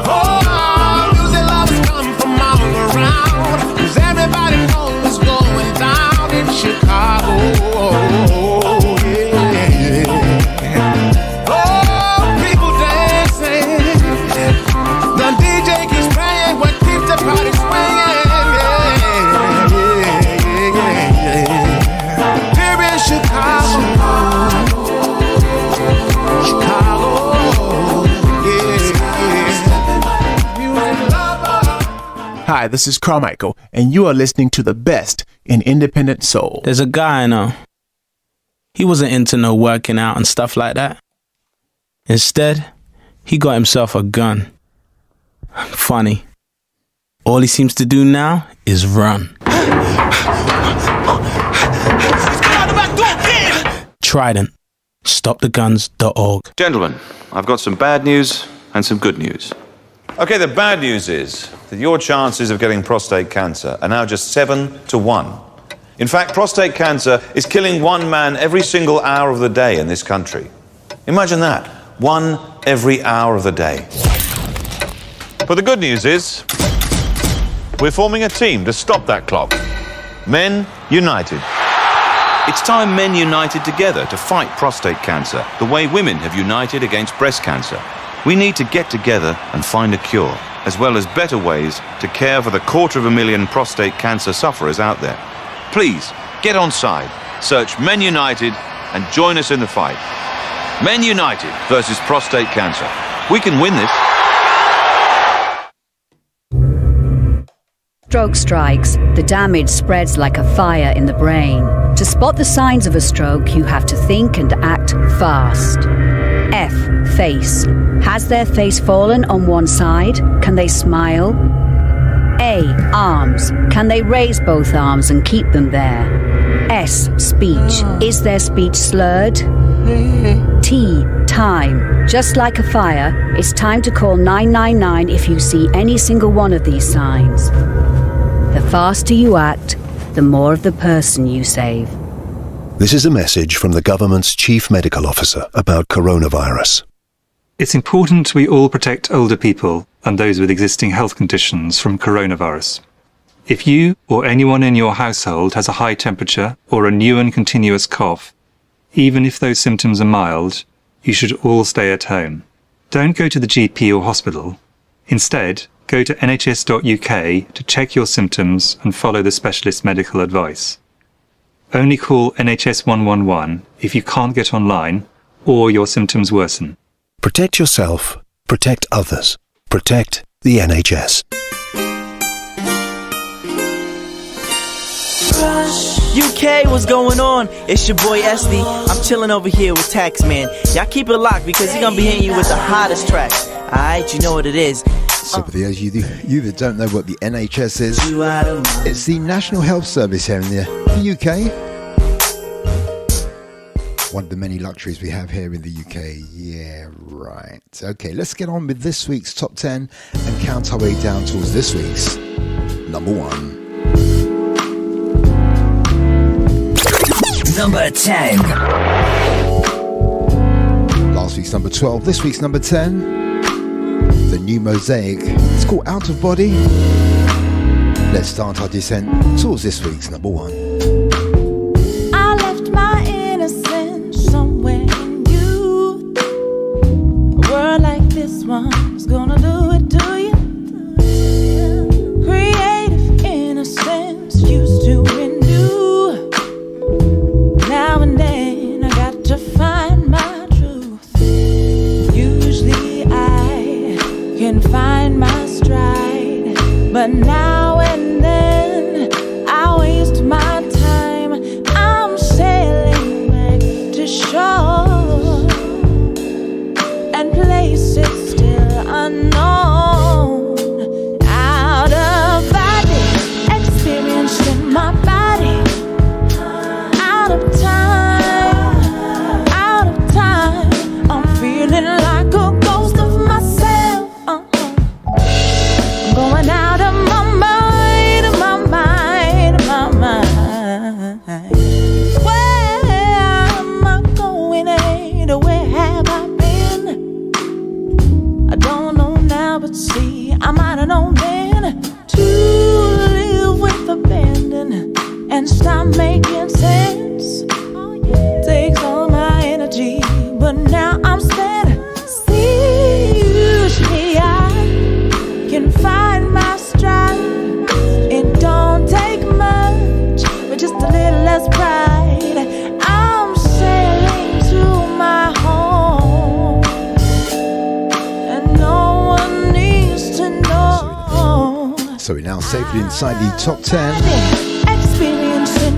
Oh, music lovers come from all around, 'cause everybody knows what's going down in Chicago. Hi, this is Carmichael, and you are listening to the best in independent soul. There's a guy I know. He wasn't into no working out and stuff like that. Instead, he got himself a gun. Funny. All he seems to do now is run. Trident. StopTheGuns.org. Gentlemen, I've got some bad news and some good news. Okay, the bad news is that your chances of getting prostate cancer are now just 7 to 1. In fact, prostate cancer is killing one man every single hour of the day in this country. Imagine that. One every hour of the day. But the good news is we're forming a team to stop that clock. Men United. It's time men united together to fight prostate cancer the way women have united against breast cancer. We need to get together and find a cure, as well as better ways to care for the 250,000 prostate cancer sufferers out there. Please, get on side, search Men United and join us in the fight. Men United versus prostate cancer. We can win this. stroke strikes, the damage spreads like a fire in the brain. To spot the signs of a stroke, you have to think and act fast. F. Face. Has their face fallen on one side? Can they smile? A. Arms. Can they raise both arms and keep them there? S. Speech. Is their speech slurred? T. Time. Just like a fire, it's time to call 999 if you see any single one of these signs. The faster you act, the more of the person you save. This is a message from the government's chief medical officer about coronavirus. It's important we all protect older people and those with existing health conditions from coronavirus. If you or anyone in your household has a high temperature or a new and continuous cough, even if those symptoms are mild, you should all stay at home. Don't go to the GP or hospital. Instead, go to nhs.uk to check your symptoms and follow the specialist medical advice. Only call NHS 111 if you can't get online or your symptoms worsen. Protect yourself, protect others, protect the NHS. UK, what's going on? It's your boy Esty. I'm chilling over here with Taxman. Y'all keep it locked because he's gonna be hitting you with the hottest tracks. Alright, you know what it is. So for those you that don't know what the NHS is, it's the National Health Service here in the UK. One of the many luxuries we have here in the UK. Yeah, right. Okay, let's get on with this week's top 10 and count our way down towards this week's number 1. Number 10. Last week's number 12, this week's number 10. The new Mosaic. It's called Out of Body. Let's start our descent towards this week's number 1. I left my innocence somewhere in you. A world like this one's gonna do it to you. Creative innocence used to renew. Now and then I got to find my truth. Usually I can find my stride, but now and then I waste my time. I'm sailing back to shore and places still unknown. Out of body, experienced in my body. Out of time, I'm feeling like a ghost of myself. I'm going out of my mind, my mind, my mind. Where am I going and where have I been? I don't know now, but see, I might have known then to live with abandon and stop making sense. Takes all my energy, but now I'm spent. See, usually I can find my stride. It don't take much, but just a little less pride. I'm sailing to my home, and no one needs to know. So we're now safely inside the top 10.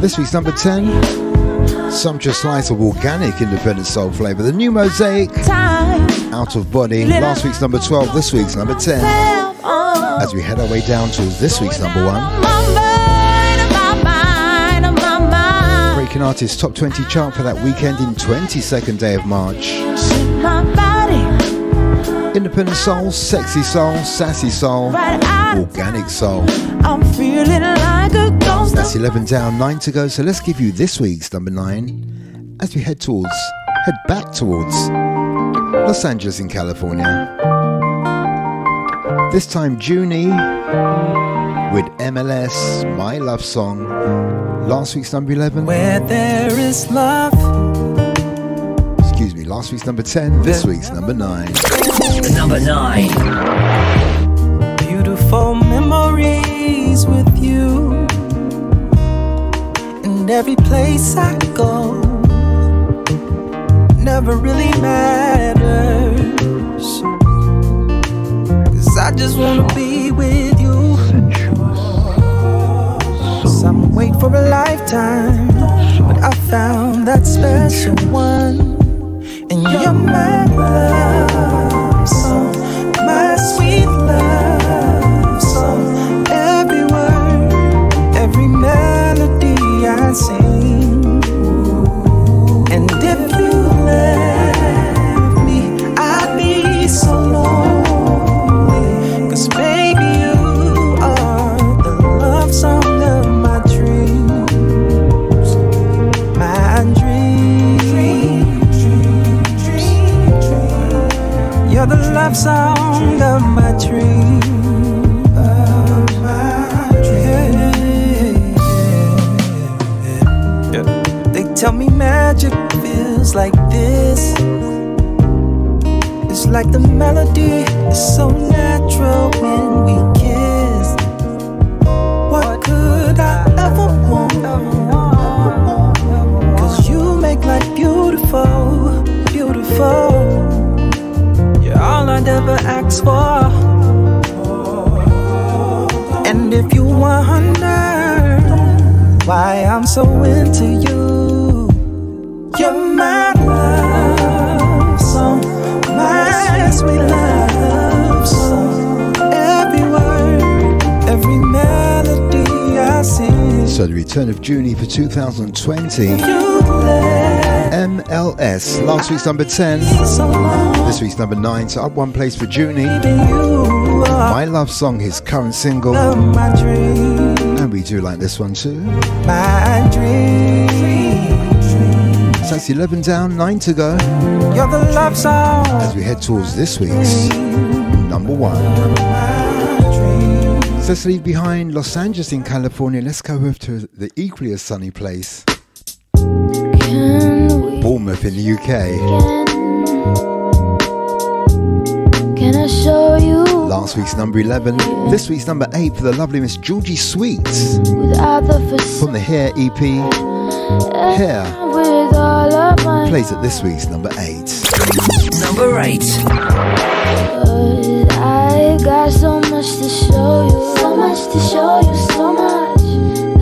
This week's number 10. Sumptuous slice of organic independent soul flavour. The new Mosaic. Out of Body. Last week's number 12. This week's number 10. As we head our way down to this week's number 1. Breaking Artist Top 20 chart for that weekend in 22nd day of March. Independent soul, sexy soul, sassy soul, organic soul. I'm feeling like a ghost. That's 11 down, 9 to go. So let's give you this week's number 9 as we head back towards Los Angeles in California. This time Junie with MLS, My Love Song. Last week's number 11. Where there is love. Excuse me, last week's number 10. This week's number 9. Number 9. Beautiful memories with you. And every place I go never really matters. 'Cause I just wanna be with you. time, but I found that special one. And you're my love song, my sweet love song. Every word, every melody I sing. And if you left me, I'd be so lonely. 'Cause baby, you are the love song of my dreams. My dreams. You're the love song of my dreams. They tell me magic feels like this. It's like the melody is so natural when we kiss. What could I ever want? 'Cause you make life beautiful, beautiful. You're all I'd ever ask for. And if you wonder why I'm so into you, you're my love song, my sweet love song. Every word, every melody I sing. So the return of Junie for 2020. MLS, last week's number 10, this week's number 9, so up one place for Junie. My Love Song, his current single, and we do like this one too. My dream. So that's 11 down, 9 to go. You're the love song. As we head towards this week's number 1. So let's leave behind Los Angeles in California. Let's go over to the equally as sunny place, Bournemouth in the UK. Can I show you Last week's number 11, this week's number 8 for the lovely Miss Georgie Sweets without the from the Hair EP. Hair with all of my plays at this week's number 8. Number 8. But I got so much to show you, so much to show you, so much.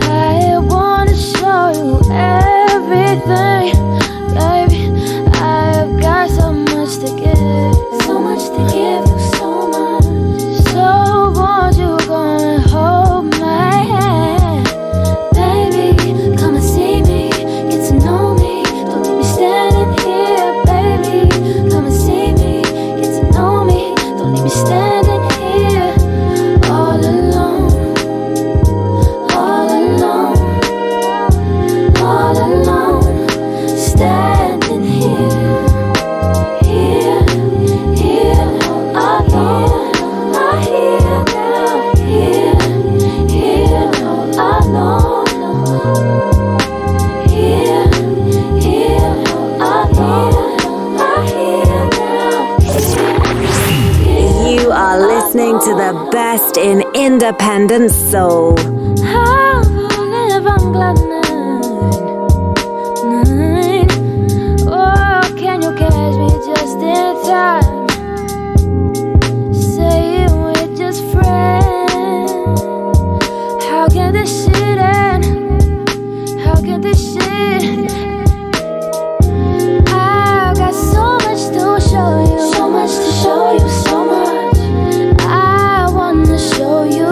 I wanna show you everything, baby. I've got so much to give, so much to give you, so much. So won't you come and hold my hand, baby? Come and see me, get to know me. Don't leave me standing here, baby. Come and see me, get to know me. Don't leave me standing here all alone, all alone, all alone. Standing here, here, here, all alone. Here now, here, here, all alone. Here, here, all alone. Here now. You are listening to the best in independent soul. Oh, can you catch me just in time? Saying we're just friends. How can this shit end? How can this shit? I've got so much to show you, so much to show you, so much. I wanna show you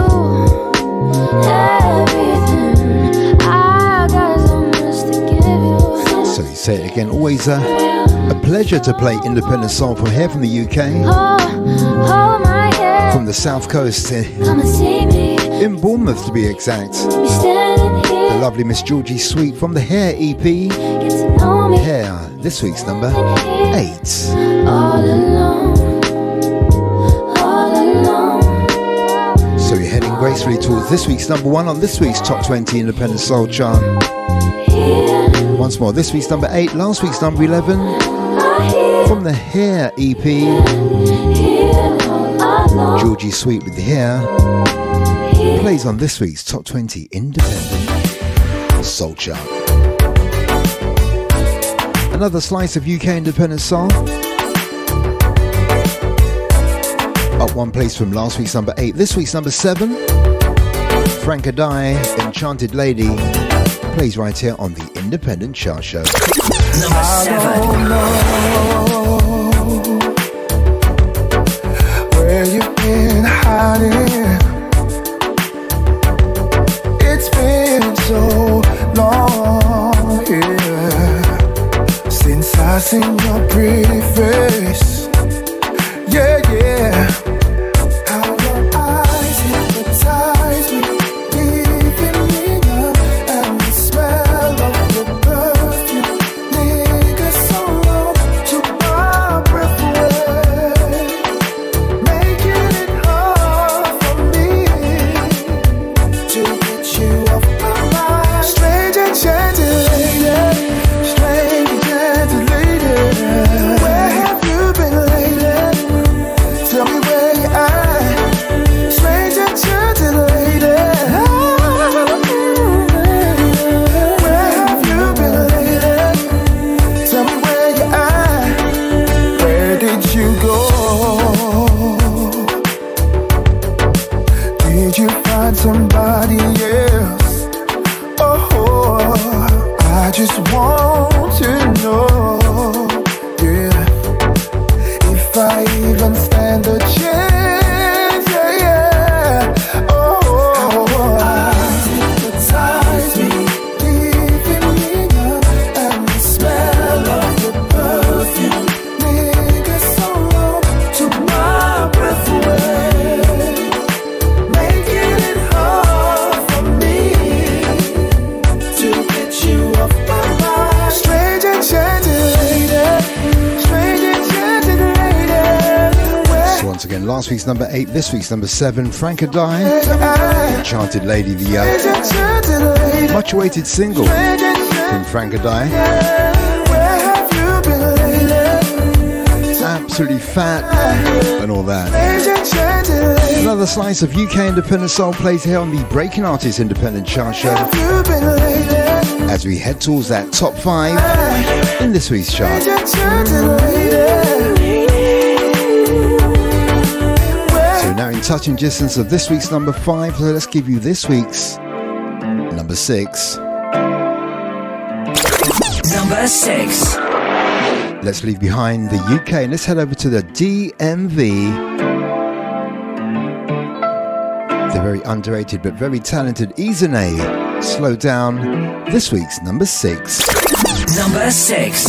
everything. I got so much to give you. So you say it again, always a pleasure to play independent soul from here from the UK, Hold my hand, from the south coast come and see me. in Bournemouth to be exact. Be standing The here, lovely Miss Georgie Sweet from the Hair EP. get to know me. Hair, this week's number 8. All alone, all alone. So you're heading gracefully towards this week's number 1 on this week's Top 20 Independent Soul chart. Once more, this week's number 8, last week's number 11 from the Hair EP. Georgie Sweet with the Hair plays on this week's Top 20 Independent Soul chart. Another slice of UK Independent Soul. Up one place from last week's number 8, this week's number 7. Frank Adai, Enchanted Lady, plays right here on the Independent Chart Show. Number 7. Where you've been hiding. It's been so long, yeah, since I seen your pretty face. Yeah, yeah. How your eyes hypnotize me, leaving me numb, and the smell of your perfume lingers so long, took my breath away, making it hard for me to get you off my mind. Strange enchanted lady, strange enchanted lady, where have you been lately? Tell me where you at, strange enchanted lady. Where have you been lately? Tell me where you at. Where did you go? Did you find somebody else? Oh, I just want to know, yeah, if I even stand a chance, yeah, yeah. Oh, eyes hypnotize me, leaving me numb, and the smell of your perfume lingers so long, took my breath away, making it hard for me to get you off my mind. Strange enchanted lady, strange enchanted lady. So once again, last week's number 8, this week's number 7, Frank Adai, Enchanted Lady, the much awaited single from Frank Adai. Absolutely fat and all that. Another slice of UK independent soul plays here on the Breaking Artists Independent Chart Show as we head towards that top 5 in this week's chart. So now in touching distance of this week's number 5, so let's give you this week's number 6. Number 6. Let's leave behind the UK and let's head over to the DMV. The very underrated but very talented Izane, Slow Down, this week's number 6. Number 6.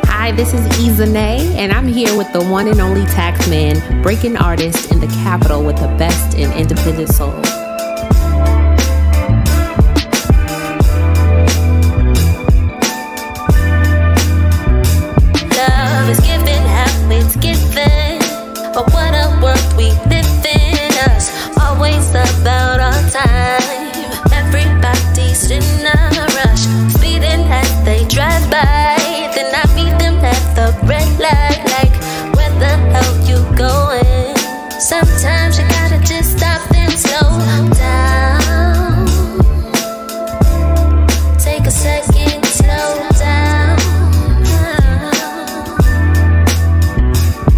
Hi, this is Izane, and I'm here with the one and only Taxman, breaking artist in the capital with the best in independent soul. Love is given how it's given, but what a world we live in. Us always about our time. Everybody's in a rush, speeding as they drive by. Then I meet them at the red light, like, where the hell you going? Sometimes you gotta just stop and slow down. Take a second, slow down.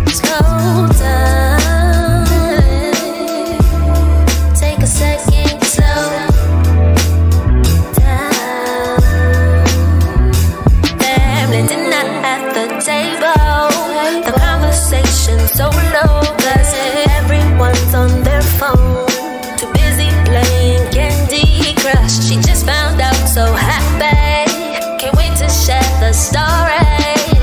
Slow down. Take a second, slow down. Family dinner at the table. The conversation's so low, 'cause everyone's on their phone, too busy playing Candy Crush. She just found out, so happy, can't wait to share the story,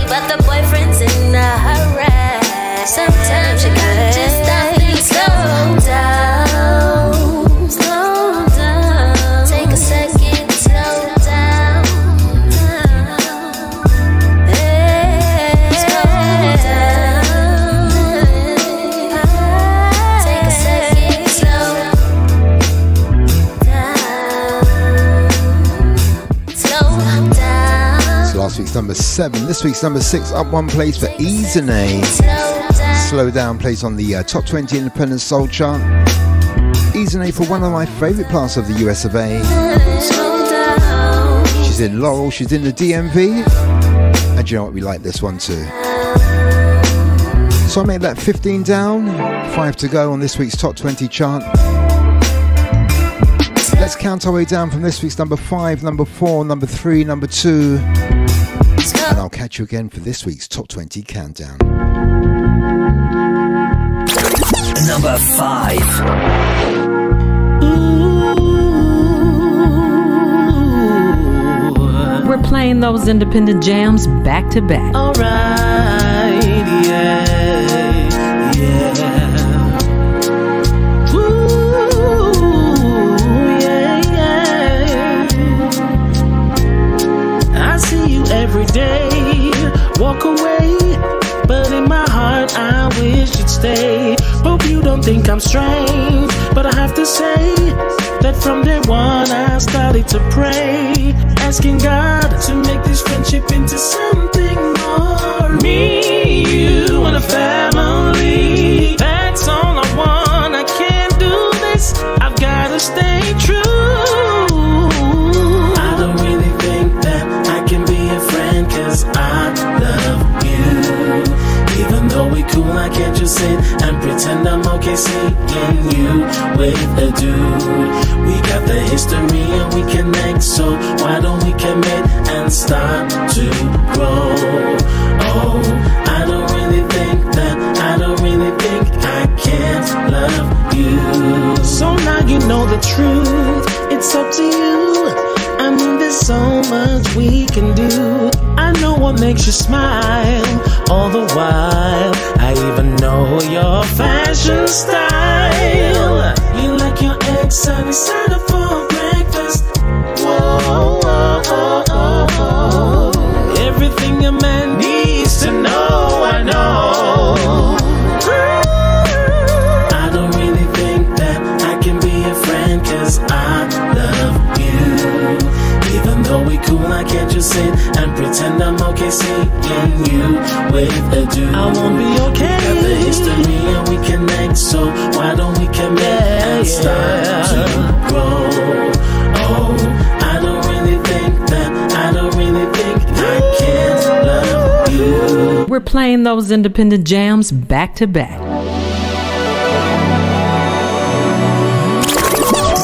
but the boyfriend's in a hurry. Sometimes you gotta just stop and slow down. Slow down. Take a second, slow down. Slow down. Take a second, slow down. Slow down. So last week's number 7, this week's number 6, up one place for Izane. Slow Down plays on the top 20 independent soul chart. Izane for one of my favourite parts of the US of A. She's in Laurel, she's in the DMV, and you know what, we like this one too. So I made that 15 down, 5 to go on this week's Top 20 chart. Let's count our way down from this week's number 5, number 4, number 3, number 2. And I'll catch you again for this week's Top 20 countdown. Number 5. We're playing those independent jams back to back. Alright, yeah. Ooh, yeah. I see you every day, walk away, but in my heart I wish you'd stay. Hope you don't think I'm strange, but I have to say that from day one I started to pray, asking God to make this friendship into something more. Me, you, and a family. That's all I want. I can't do this. I've gotta stay true. I don't really think that I can be a friend, 'cause I love you. Even though we cool, I can't just sit and pretend I'm okay seeing you with a dude. We got the history and we connect, so why don't we commit and start to grow? Oh, I don't really think I can't love you. So now you know the truth, it's up to you. I mean, there's so much we can do. I know what makes you smile all the while. I even know your fashion style. You like your eggs sunny side up for breakfast. Whoa, whoa, whoa, whoa, whoa. Everything a man needs to know, I know. I don't really think that I can be a friend, 'cause I love you. Even though we cool, I can't just sit and pretend I'm okay seeing you with a dude. I won't be okay. We got the history and we connect, so why don't we commit and start to grow? Oh, I don't really think I can't love you. We're playing those independent jams back to back.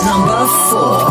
Number 4.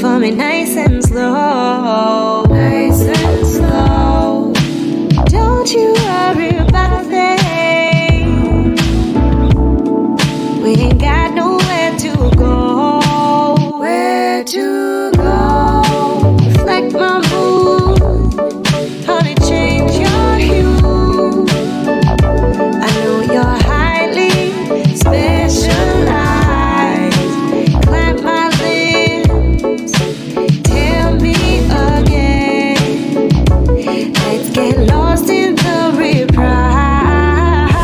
For me, nice and slow, nice and slow. Don't you worry about a thing. We ain't got nowhere to go. Where to go? Reflect my mood, honey, change your hue. I know you're highly specialized. Climb my get lost in the reprise.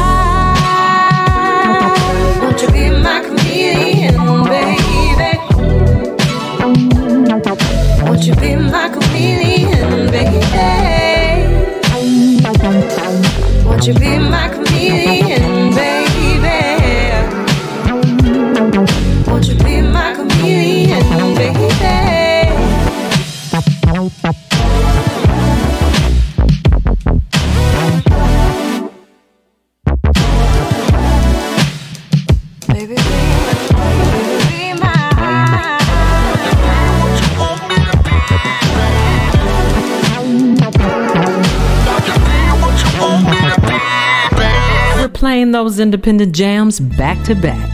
Won't you be my chameleon, baby? Won't you be my chameleon, baby? Won't you be my chameleon, baby? Won't you be my chameleon, baby? Playing those independent jams back to back.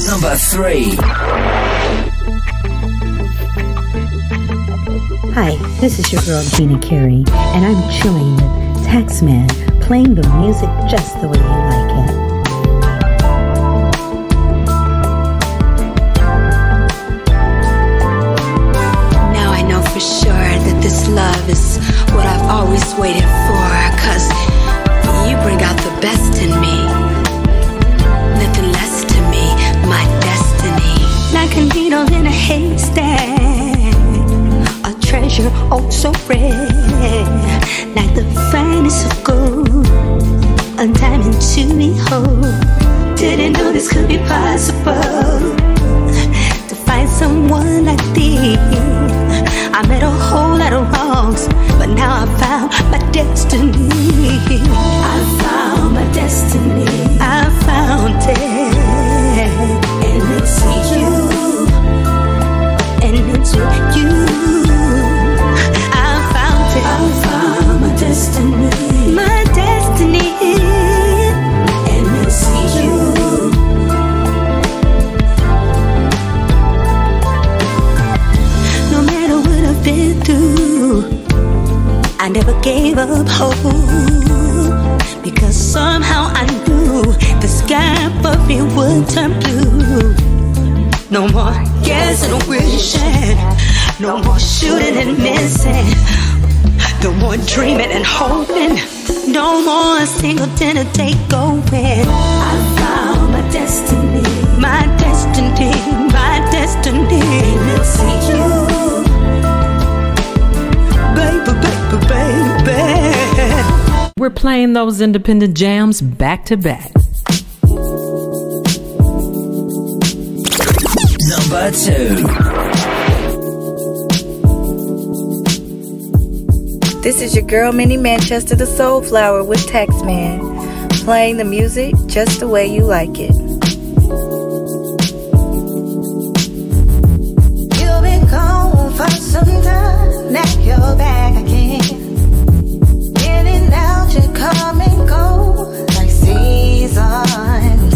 Number 3. Hi, this is your girl Gina Carey, and I'm chilling with Taxman, playing the music just the way you like it. Now I know for sure that this love is what I've always waited for, 'cause you bring out the best in me. Nothing less to me, my destiny. Like a needle in a haystack, a treasure oh so rare, like the finest of gold, a diamond to behold. Didn't know this could be possible, to find someone like thee. I made a whole lot of wrongs, but now I found my destiny. I found my destiny. I found it, and it's you, and it's you. I found it. I found my destiny. My destiny, and it's you. No matter what I've been through, I never gave up hope, because somehow I knew the sky above me would turn blue. No more guessing and wishing, no more shooting and missing, no more dreaming and hoping, no more single dinner date going. I found my destiny, my destiny, my destiny. And it's you, baby, baby, baby. We're playing those independent jams back to back. Number 2. This is your girl Minnie Manchester, the Soul Flower with Taxman, playing the music just the way you like it. You've been gone for some time, now you're back again. In and out, you come and go like seasons.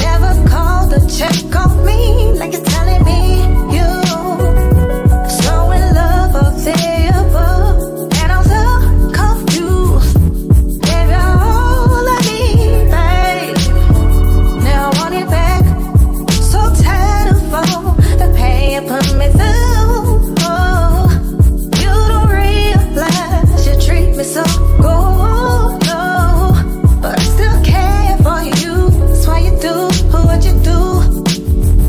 Never called to check on me like you're telling me you. So in love, available, and I'm so confused. Gave you all I need, babe. Now I want it back. So tired of all the pain you put me through. Oh, you don't realize you treat me so good, no. But I still care for you. That's why you do what you do.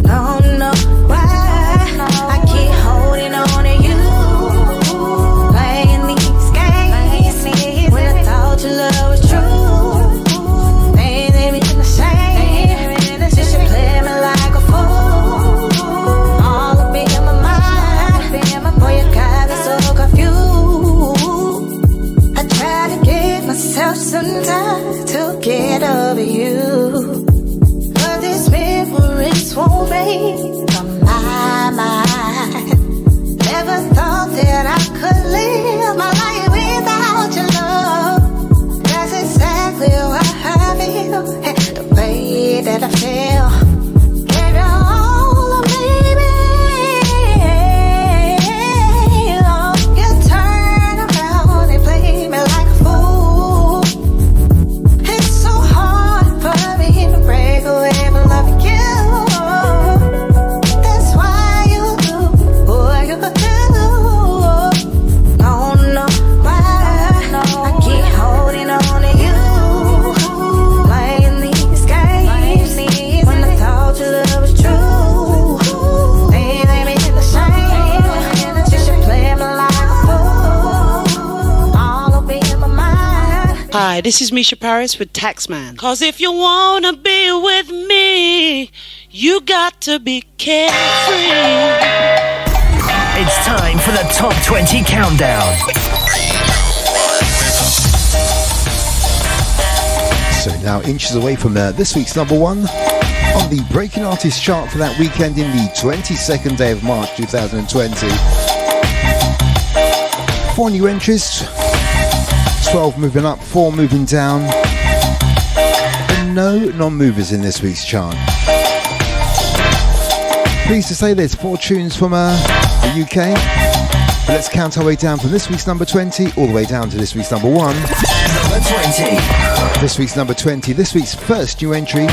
No, no, why? I keep holding on to you, playing these games. When I thought your love was true, ain't even the same. Since you play me like a fool, all up in my mind. Boy, you got me so confused. I try to give myself some time to get over you, but these memories won't fade from my mind. Never thought that I could live my life without your love. That's exactly what I feel, and the way that I feel. Gave you all of me, you turn around and play me like a fool. It's so hard for me to break away from loving you. That's why you do what you do. No, no, why? I keep holding on to you, playing these games. When I thought your love was true, ain't even the same. Just you play me like a fool, all up in my mind. Hi, this is Misha Paris with Taxman. 'Cause if you wanna be with me, you got to be carefree. It's time for the Top 20 Countdown. So now inches away from this week's number one on the Breaking Artist chart for that weekend in the 22nd day of March 2020. 4 new entries, 12 moving up, 4 moving down, and no non-movers in this week's chart. Pleased to say there's 4 tunes from the UK, But let's count our way down from this week's number 20 all the way down to this week's number 1. Number 20. This week's number 20. This week's first new entry.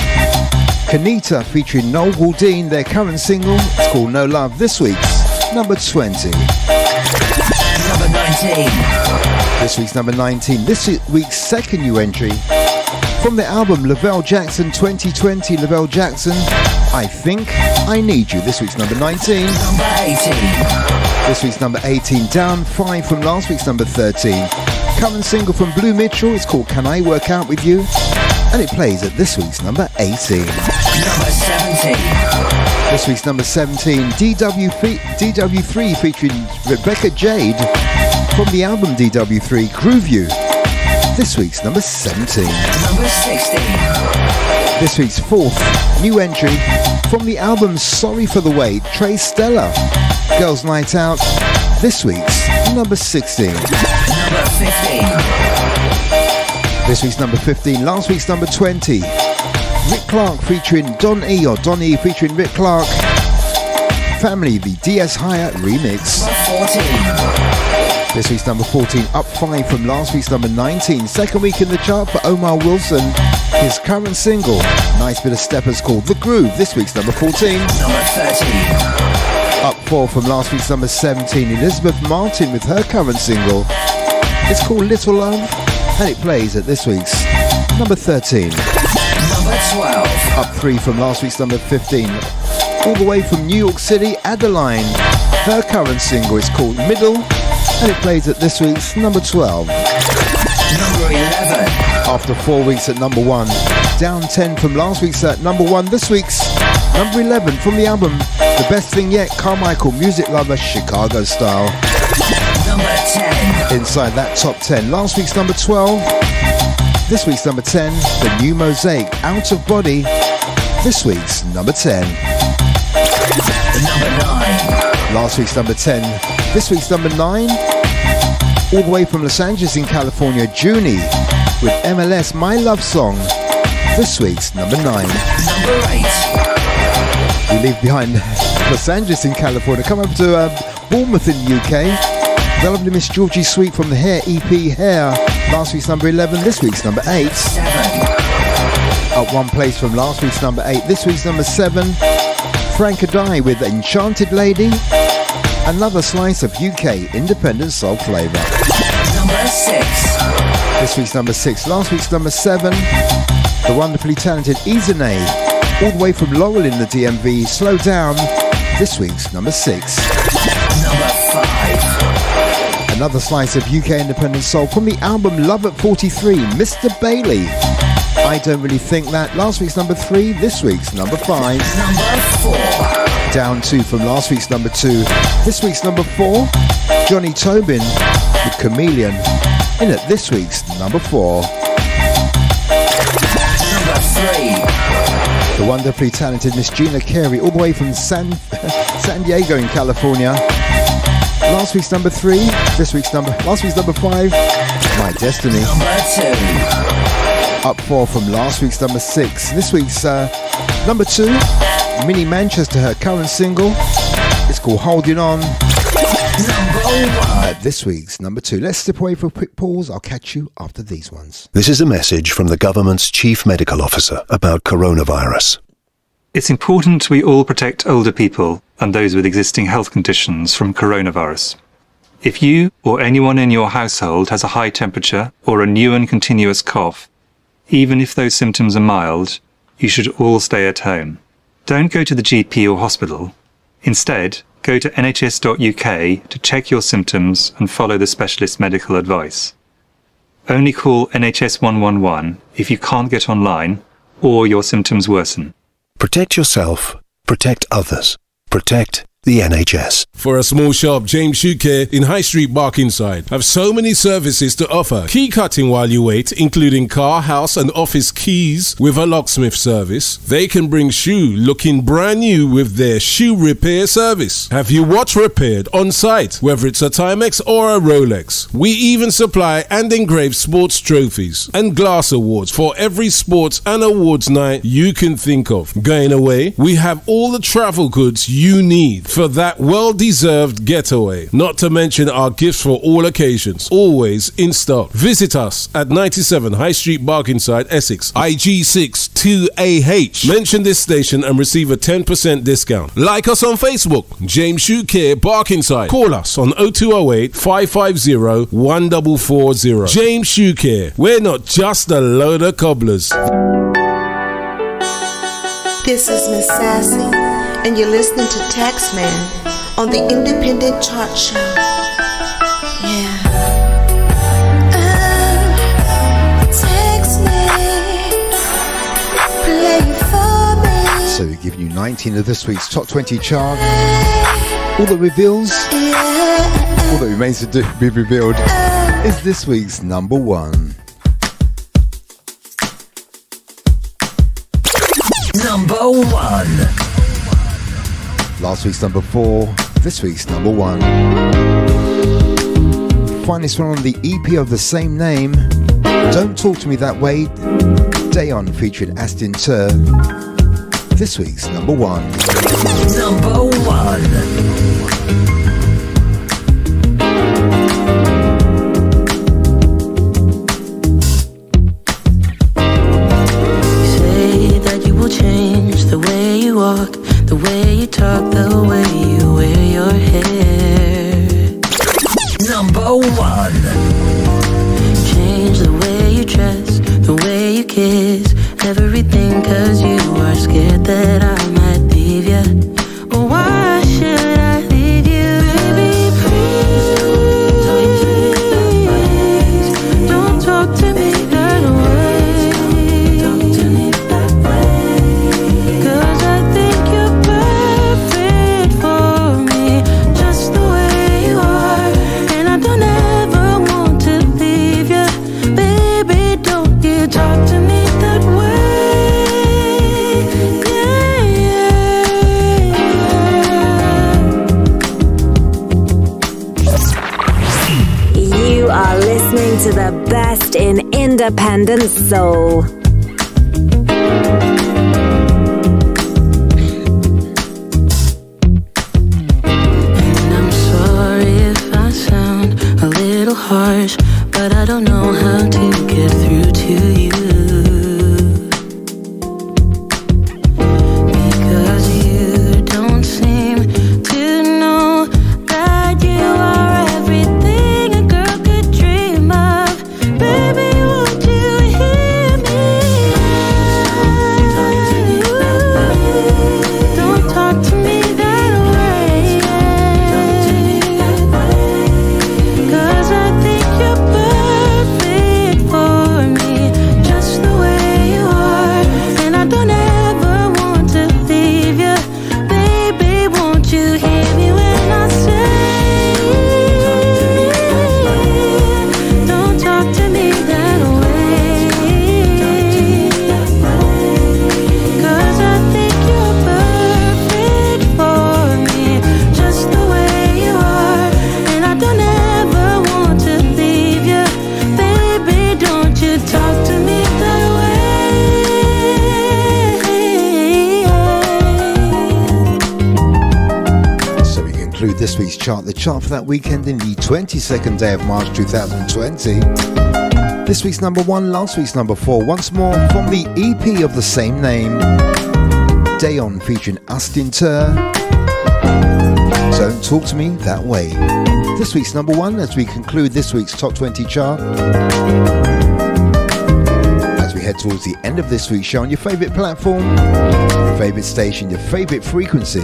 Kanita featuring Noel Goldine, their current single. It's called No Love. This week's number 20. Number 19. This week's number 19. This week's second new entry. From the album Lavelle Jackson 2020, Lavelle Jackson, I Think I Need You. This week's number 19. Number 18. This week's number 18, down 5 from last week's number 13. Current single from Blue Mitchell, it's called Can I Work Out With You? And it plays at this week's number 18. Number 17. This week's number 17, DW3 featuring Rebecca Jade from the album DW3, Groove You. This week's number 17. Number 16. This week's fourth new entry from the album Sorry for the Wait, Trey Stella, Girls Night Out. This week's number 16. Number 15. This week's number 15. Last week's number 20. Rick Clark featuring Don E, or Don E featuring Rick Clark. Family, the DS Higher remix. Number 14. This week's number 14, up 5 from last week's number 19. Second week in the chart for Omar Wilson. His current single, nice bit of steppers, called The Groove. This week's number 14. Number 13. Up 4 from last week's number 17. Elizabeth Martin with her current single. It's called Little Love, and it plays at this week's number 13. Number 12. Up 3 from last week's number 15. All the way from New York City, Adeline. Her current single is called Middle, and it plays at this week's number 12. Number 11. After 4 weeks at number 1, down 10 from last week's at number 1, this week's number 11 from the album The Best Thing Yet, Carmichael, Music Lover, Chicago Style. Number 10. Inside that top 10, last week's number 12, this week's number 10, The New Mosaic, Out of Body, this week's number 10. Number 9. Last week's number 10, this week's number 9, all the way from Los Angeles in California, Junie with MLS My Love Song, this week's number 9. Number 8. We leave behind Los Angeles in California, come over to Bournemouth in the UK. The lovely Miss Georgie Sweet from the Hair EP Hair, last week's number 11, this week's number 8. 7. Up 1 place from last week's number 8, this week's number 7. Frank Adai with Enchanted Lady. Another slice of UK independent soul flavour. Number 6. This week's number 6. Last week's number 7. The wonderfully talented Izane, all the way from Laurel in the DMV. Slow Down. This week's number 6. Number 5. Another slice of UK independent soul from the album Love at 43. Mr. Bailey. I Don't Really Think That. Last week's number 3. This week's number 5. Number 4. Down 2 from last week's number 2. This week's number 4, Johnny Tobin with Chameleon, in at this week's number 4. Number 3. The wonderfully talented Miss Gina Carey, all the way from San Diego in California. Last week's number 3, last week's number 5, My Destiny. Number 2. Up 4 from last week's number 6. This week's number 2, Minnie Manchester, her current single. It's called Holding On. Number 1. This week's number 2. Let's step away for a quick pause. I'll catch you after these ones. This is a message from the government's chief medical officer about coronavirus. It's important we all protect older people and those with existing health conditions from coronavirus. If you or anyone in your household has a high temperature or a new and continuous cough, even if those symptoms are mild, you should all stay at home. Don't go to the GP or hospital. Instead, go to nhs.uk to check your symptoms and follow the specialist medical advice. Only call NHS 111 if you can't get online or your symptoms worsen. Protect yourself, protect others, protect the NHS. For a small shop, James Shoe Care in High Street Barkingside have so many services to offer. Key cutting while you wait, including car, house and office keys with a locksmith service. They can bring shoe looking brand new with their shoe repair service. Have your watch repaired on site, whether it's a Timex or a Rolex. We even supply and engrave sports trophies and glass awards for every sports and awards night you can think of. Going away, we have all the travel goods you need. for that well-deserved getaway. Not to mention our gifts for all occasions, always in stock. Visit us at 97 High Street, Barkingside, Essex, IG6 2AH. Mention this station and receive a 10% discount. Like us on Facebook, James Shoe Care, Barkingside. Call us on 0208 550 1440. James Shoe Care. We're not just a load of cobblers. This is Miss Sassy, and you're listening to Taxman on the Independent Chart Show. Yeah. So we're giving you 19 of this week's top 20 chart. All that reveals, all that remains to be revealed is this week's number one. Number one. Last week's number 4, this week's number 1. Find this one on the EP of the same name, Don't Talk to Me That Way, Day On featuring Aston Tur. This week's number 1. Number 1. Change the way you walk, the way you talk, the way you wear your hair. Number 1. Change the way you dress, the way you kiss, everything, 'cause you are scared that I might leave you. Well, why should I leave you? Baby, please don't talk to me that way. Talk to me that way. Yeah. You are listening to the best in independent soul. And I'm sorry if I sound a little harsh, but I don't know how to get through to you. Because you don't seem to know that you are everything a girl could dream of. Baby, won't you hear me? Don't talk to me that way. 'Cause I think you're perfect for me, just the way you are, and I don't ever want to leave you. Baby, won't you hear me when I say, don't talk to me that way. 'Cause I think you're perfect for me, just the way you are, and I don't ever want to leave you. Baby, don't you talk to me that way. So we conclude this week's chart, the chart for that weekend in the 22nd day of March 2020. This week's number 1, last week's number 4. Once more from the EP of the same name, Day On featuring Aston Tur. Don't Talk to Me That Way. This week's number 1 as we conclude this week's top 20 chart. As we head towards the end of this week's show on your favourite platform, your favourite station, your favourite frequency.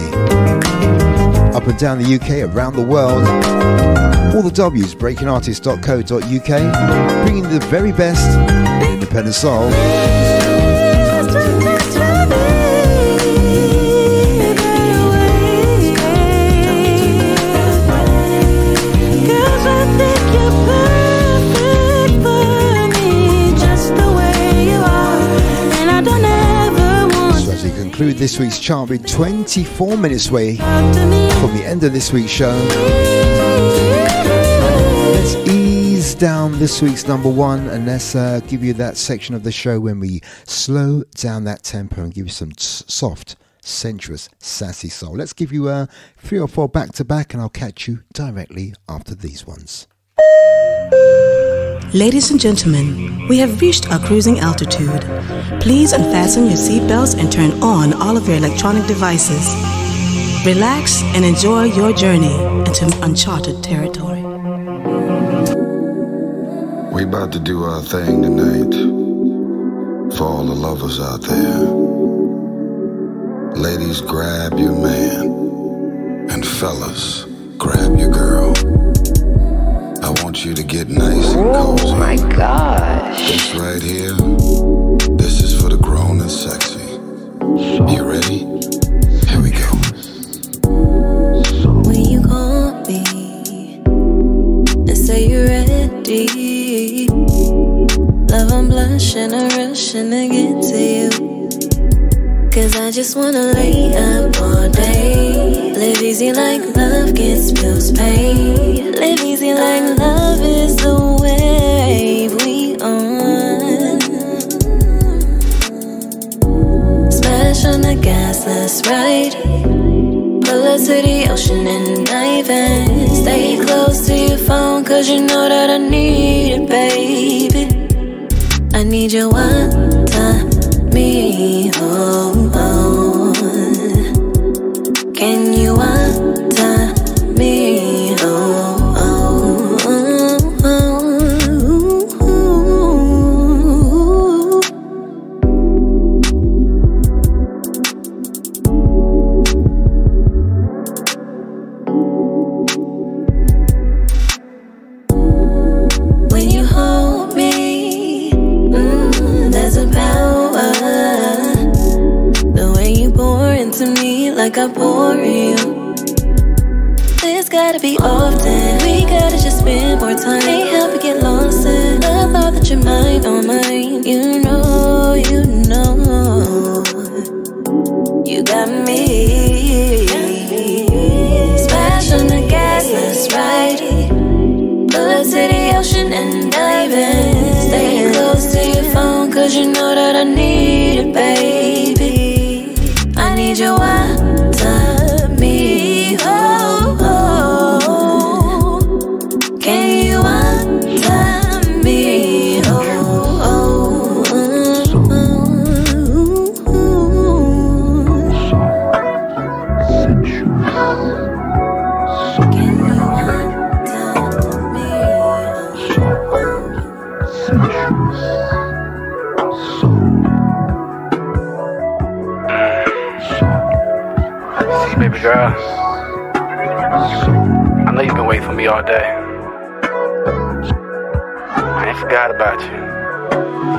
Up and down the UK, around the world. All the W's, breakingartist.co.uk, bringing the very best in independent soul. Conclude this week's chart with 24 minutes away from the end of this week's show. Let's ease down this week's number 1 and let's give you that section of the show when we slow down that tempo and give you some soft sensuous, sassy soul. Let's give you 3 or 4 back to back, and I'll catch you directly after these ones. Ladies and gentlemen, we have reached our cruising altitude. Please unfasten your seatbelts and turn on all of your electronic devices. Relax and enjoy your journey into uncharted territory. We about to do our thing tonight. For all the lovers out there. Ladies, grab your man. And fellas, grab your girl. I want you to get nice and cozy. Oh my gosh. This right here, this is for the grown and sexy. You ready? Here we go. When you call me and say you're ready, love, I'm blushing, I'm rushing to get to you. 'Cause I just wanna lay up all day. Live easy like love gets bills paid. Live easy like love is the wave we on. Smash on the gas, let's ride. Pull up to the ocean and dive in. Stay close to your phone 'cause you know that I need it, baby. I need your water, me, oh, oh. Can you water me, oh, oh, oh, oh. When you hold me, there's a power. The way you pour into me like I pour in you. This gotta be often. We gotta just spend more time. Can't help but get lost in the thought that you're mine, oh mine. You know, you got me. Splash on the gas, let's ride. Pull up to the ocean and dive in. Stay close to your phone 'cause you know that I need it, baby. I need your water, me, oh, oh. Can you water me, oh, oh, oh, Can you water me, Baby girl, I know you've been waiting for me all day. I ain't forgot about you.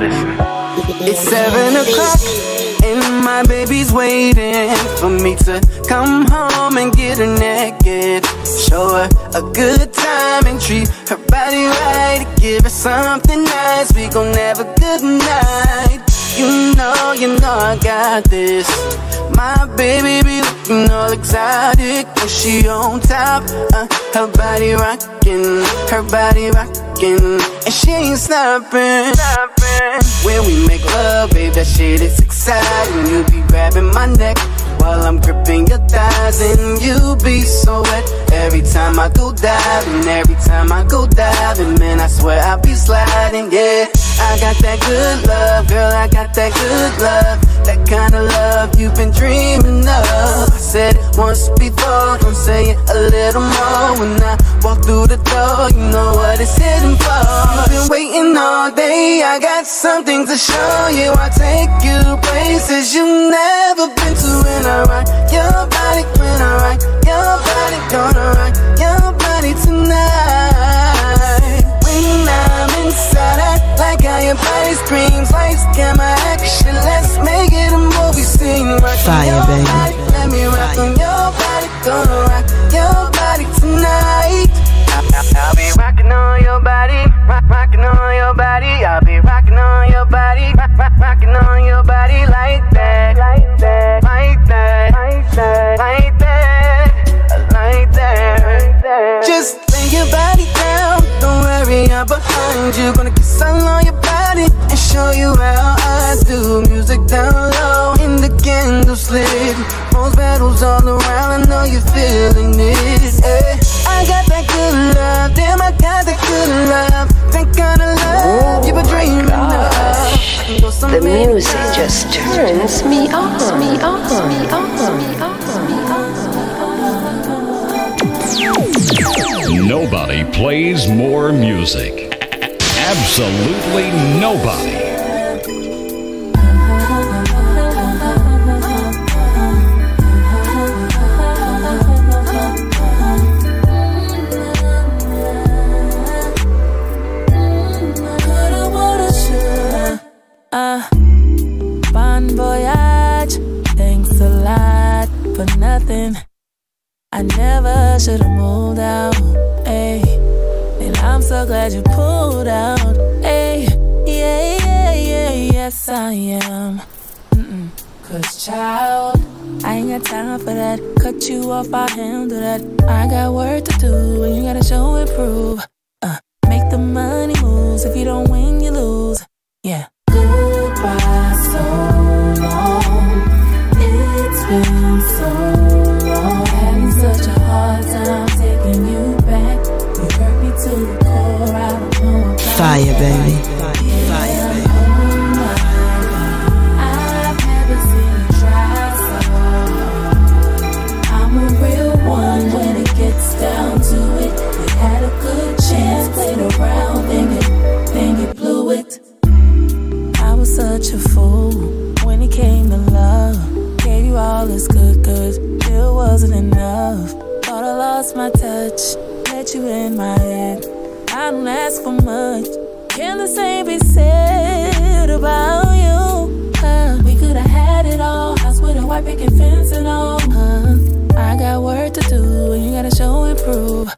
Listen. It's 7 o'clock and my baby's waiting for me to come home and get her naked. Show her a good time and treat her body right. Give her something nice, we gon' have a good night. You know I got this. My baby be looking all exotic when she on top. Her body rockin', and she ain't stopping. When we make love, babe, that shit is exciting. You be grabbing my neck while I'm gripping your thighs, and you be so wet every time I go diving. Man, I swear I be sliding, yeah. I got that good love, girl, I got that good love. That kind of love you've been dreaming of. I said it once before, don't say it a little more. When I walk through the door, you know what it's hitting for. You've been waiting all day, I got something to show you. I'll take you places you've never been to. And I rock your body when I rock your body, gonna rock your body tonight. When I'm inside, I like how your body screams. Lights, camera, action, let's make it a movie scene. Fire, baby. Body, let me rock on your body, gonna rock your body tonight. I'll be rocking on your body, rocking on your body. I'll be rocking on your body, rocking on your body like that, like that, like that, like that, like that, like that. Just lay your body down, don't worry, I'm behind you. Gonna kiss all on your body and show you how I do. Music down low in the candle slit. all around, I know you're feeling this. I got that good love, damn, I got that good love. That kind of love you've been dreaming of. The music just turns me on, me on, me on, me on, me on. Nobody plays more music. Absolutely nobody. Bon voyage, thanks a lot for nothing. I never should've moved out, ayy. And I'm so glad you pulled out, ayy. Yeah, yeah, yeah, yes I am. Cause child, I ain't got time for that. Cut you off, I'll handle that. I got work to do, and you gotta show and prove. Make the money moves, if you don't win, you lose. Yeah. Goodbye, so long. It's been so long. Having such a hard time taking you back. You hurt me to the core. I don't know about Fire, baby. Fire, baby. Oh my God, I've never seen you try so hard. I'm a real one when it gets down to it. You had a good chance, played around, then you blew it. I was such a fool when it came to love. Gave you all this good, still wasn't enough. Thought I lost my touch, let you in my head. I don't ask for much. Can the same be said about you? We could've had it all. House with a white picket fence and all. I got work to do, and you gotta show and prove.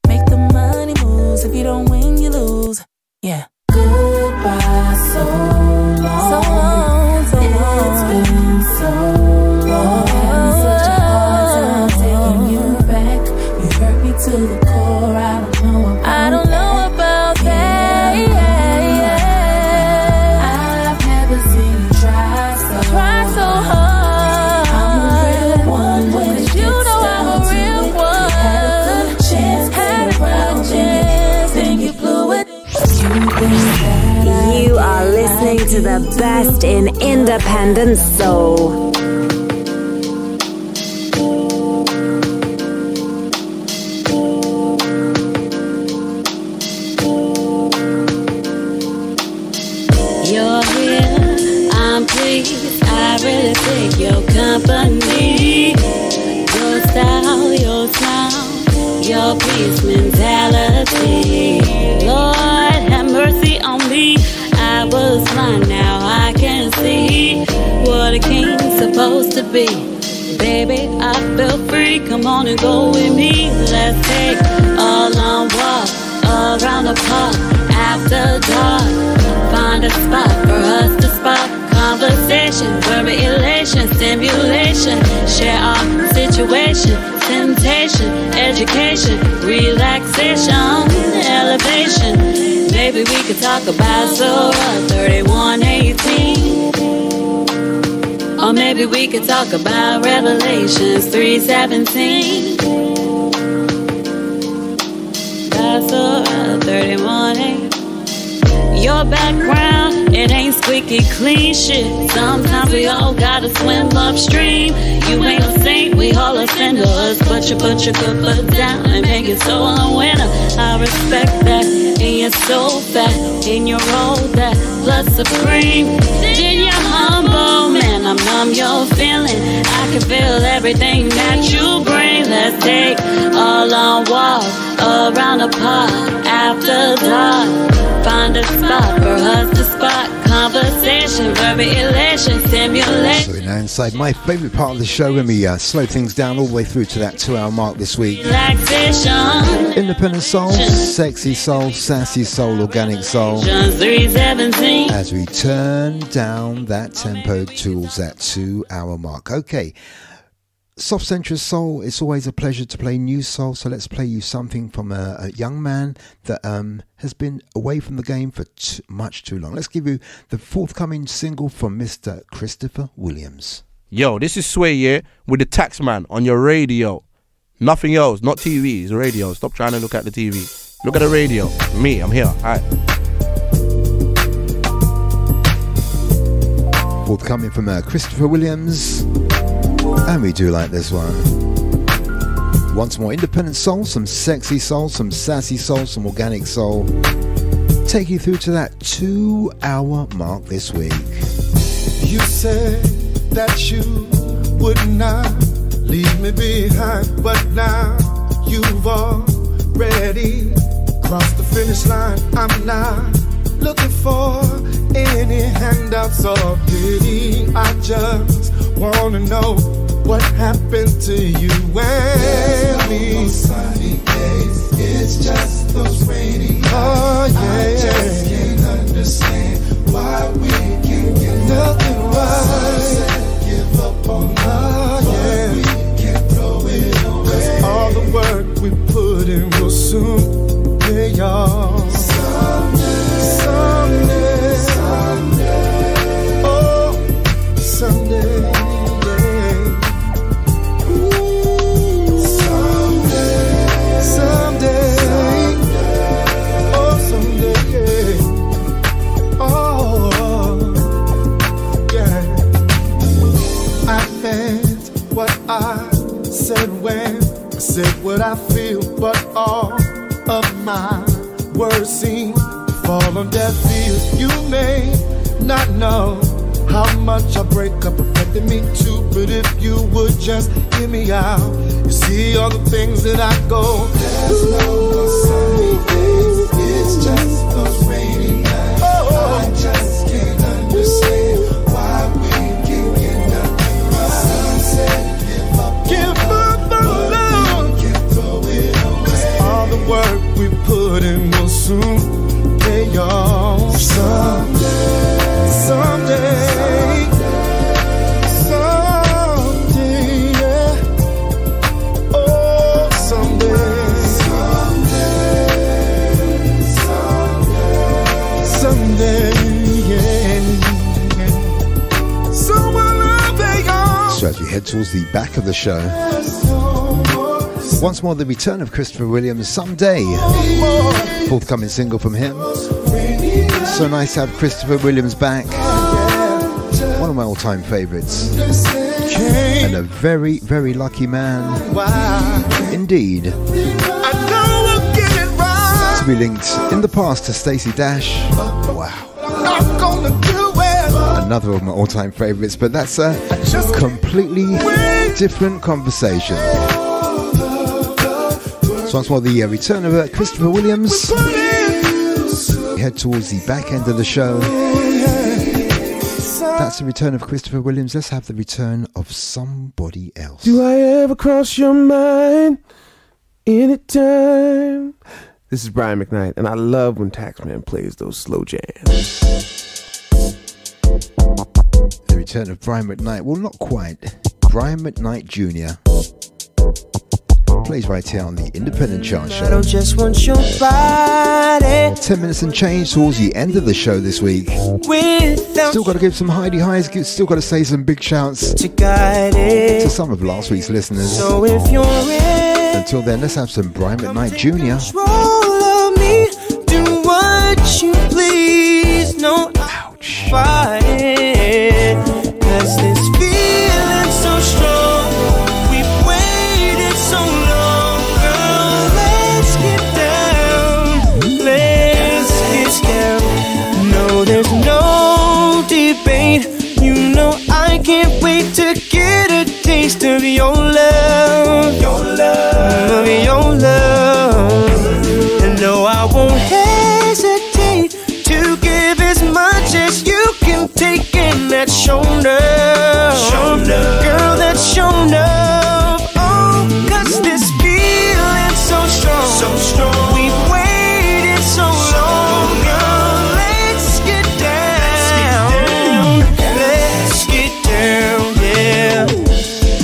Make the money moves. If you don't win, you lose. Yeah. Goodbye, so long. So long, so long. It's been so long. Having such a hard time taking you back. You hurt me to the core. I don't know about that. I've never seen you try so hard. I'm a real one, because you know I'm a real one. Had a good chance, then you blew it. You are listening to the best in independent soul. You're here, I'm pleased. I really take your company. Your style, your smile, your peace mentality. Lord, have mercy on me. I was blind, now I can see what a king's supposed to be. Baby, I feel free. Come on and go with me. Let's take a long walk around the park after dark. Find a spot for us to spark conversation, verbal elation, stimulation. Share our situation, temptation, education, relaxation, elevation. Maybe we could talk about Surah 31:18. Or maybe we could talk about Revelations 3:17. That's Surah 31:18. Your background, it ain't squeaky clean shit. Sometimes we all gotta swim upstream. You ain't no saint, we all offenders. But you put your good foot down and make it so a winner. I respect that, and you're so fat in your role, that blood supreme. Then you're humble, man, I'm numb, you're feeling. I can feel everything that you bring. Let's take a long walk around the park after dark. Find a spot for us to spark conversation, verbal elation, stimulation. So now inside my favourite part of the show when we slow things down all the way through to that 2-hour mark this week. Relaxation. Independent soul, sexy soul, sassy soul, organic soul. 317. As we turn down that tempo towards that 2-hour mark. Okay. Soft Central Soul, it's always a pleasure to play new soul, so let's play you something from a young man that has been away from the game for much too long. Let's give you the forthcoming single from Mr. Christopher Williams. Yo, this is Sway, yeah, with the Taxman on your radio. Nothing else, not TV, it's radio. Stop trying to look at the TV. Look at the radio. Me, I'm here. Alright. Forthcoming from Christopher Williams. And we do like this one. Want some more independent soul, some sexy soul, some sassy soul, some organic soul. Take you through to that 2-hour mark this week. You said that you would not leave me behind, but now you've already crossed the finish line. I'm not looking for any handouts or pity. I just wanna know what happened to you and me. Sunny days, it's just those rainy nights. Oh yeah, I just can't understand why we can't get nothing right. Give up on love, yeah. We can't throw it away. All the work we put in will soon pay off. Someday, oh, someday. I said when I said what I feel, but all of my words seem to fall on deaf ears. You may not know how much a breakup affected me too, but if you would just hear me out, you see all the things that I go. There's no more sunny days, it's just those rainy nights. Oh. I just can't understand why we can't get nothing right. Sunset. Give up the love, can't throw it away. All the work we put in will soon pay off. Someday, someday, someday, yeah. Oh, someday, someday, someday, yeah. Someone will pay off. So as we head towards the back of the show, once more the return of Christopher Williams, Someday, forthcoming single from him. So nice to have Christopher Williams back, one of my all-time favourites, and a very, very lucky man indeed to be linked in the past to Stacey Dash. Wow. Another of my all-time favourites, but that's a completely different conversation. So once more the return of Christopher Williams. We head towards the back end of the show. That's the return of Christopher Williams. Let's have the return of somebody else. Do I ever cross your mind anytime? This is Brian McKnight, and I love when Taxman plays those slow jams. The return of Brian McKnight. Well, not quite. Brian McKnight Jr. plays right here on the Independent Chart Show. I don't just want your body. 10 minutes and change towards the end of the show this week. Still got to give some Heidi highs. Still got to say some big shouts to some of last week's listeners. So if you're in, until then, let's have some Brian McKnight Jr. Me, do what you please. No, ouch. Cause this feeling so strong. We've waited so long, girl. Let's get down. Let's get down. No, there's no debate. You know I can't wait to get a taste of your love. Your love. Your love. And no, I won't hesitate to give as much as you can take in that shoulder. Girl, that shoulder. Oh, cause this feeling's so strong. So strong. We've waited so long. Girl, let's get down. Let's get down, yeah.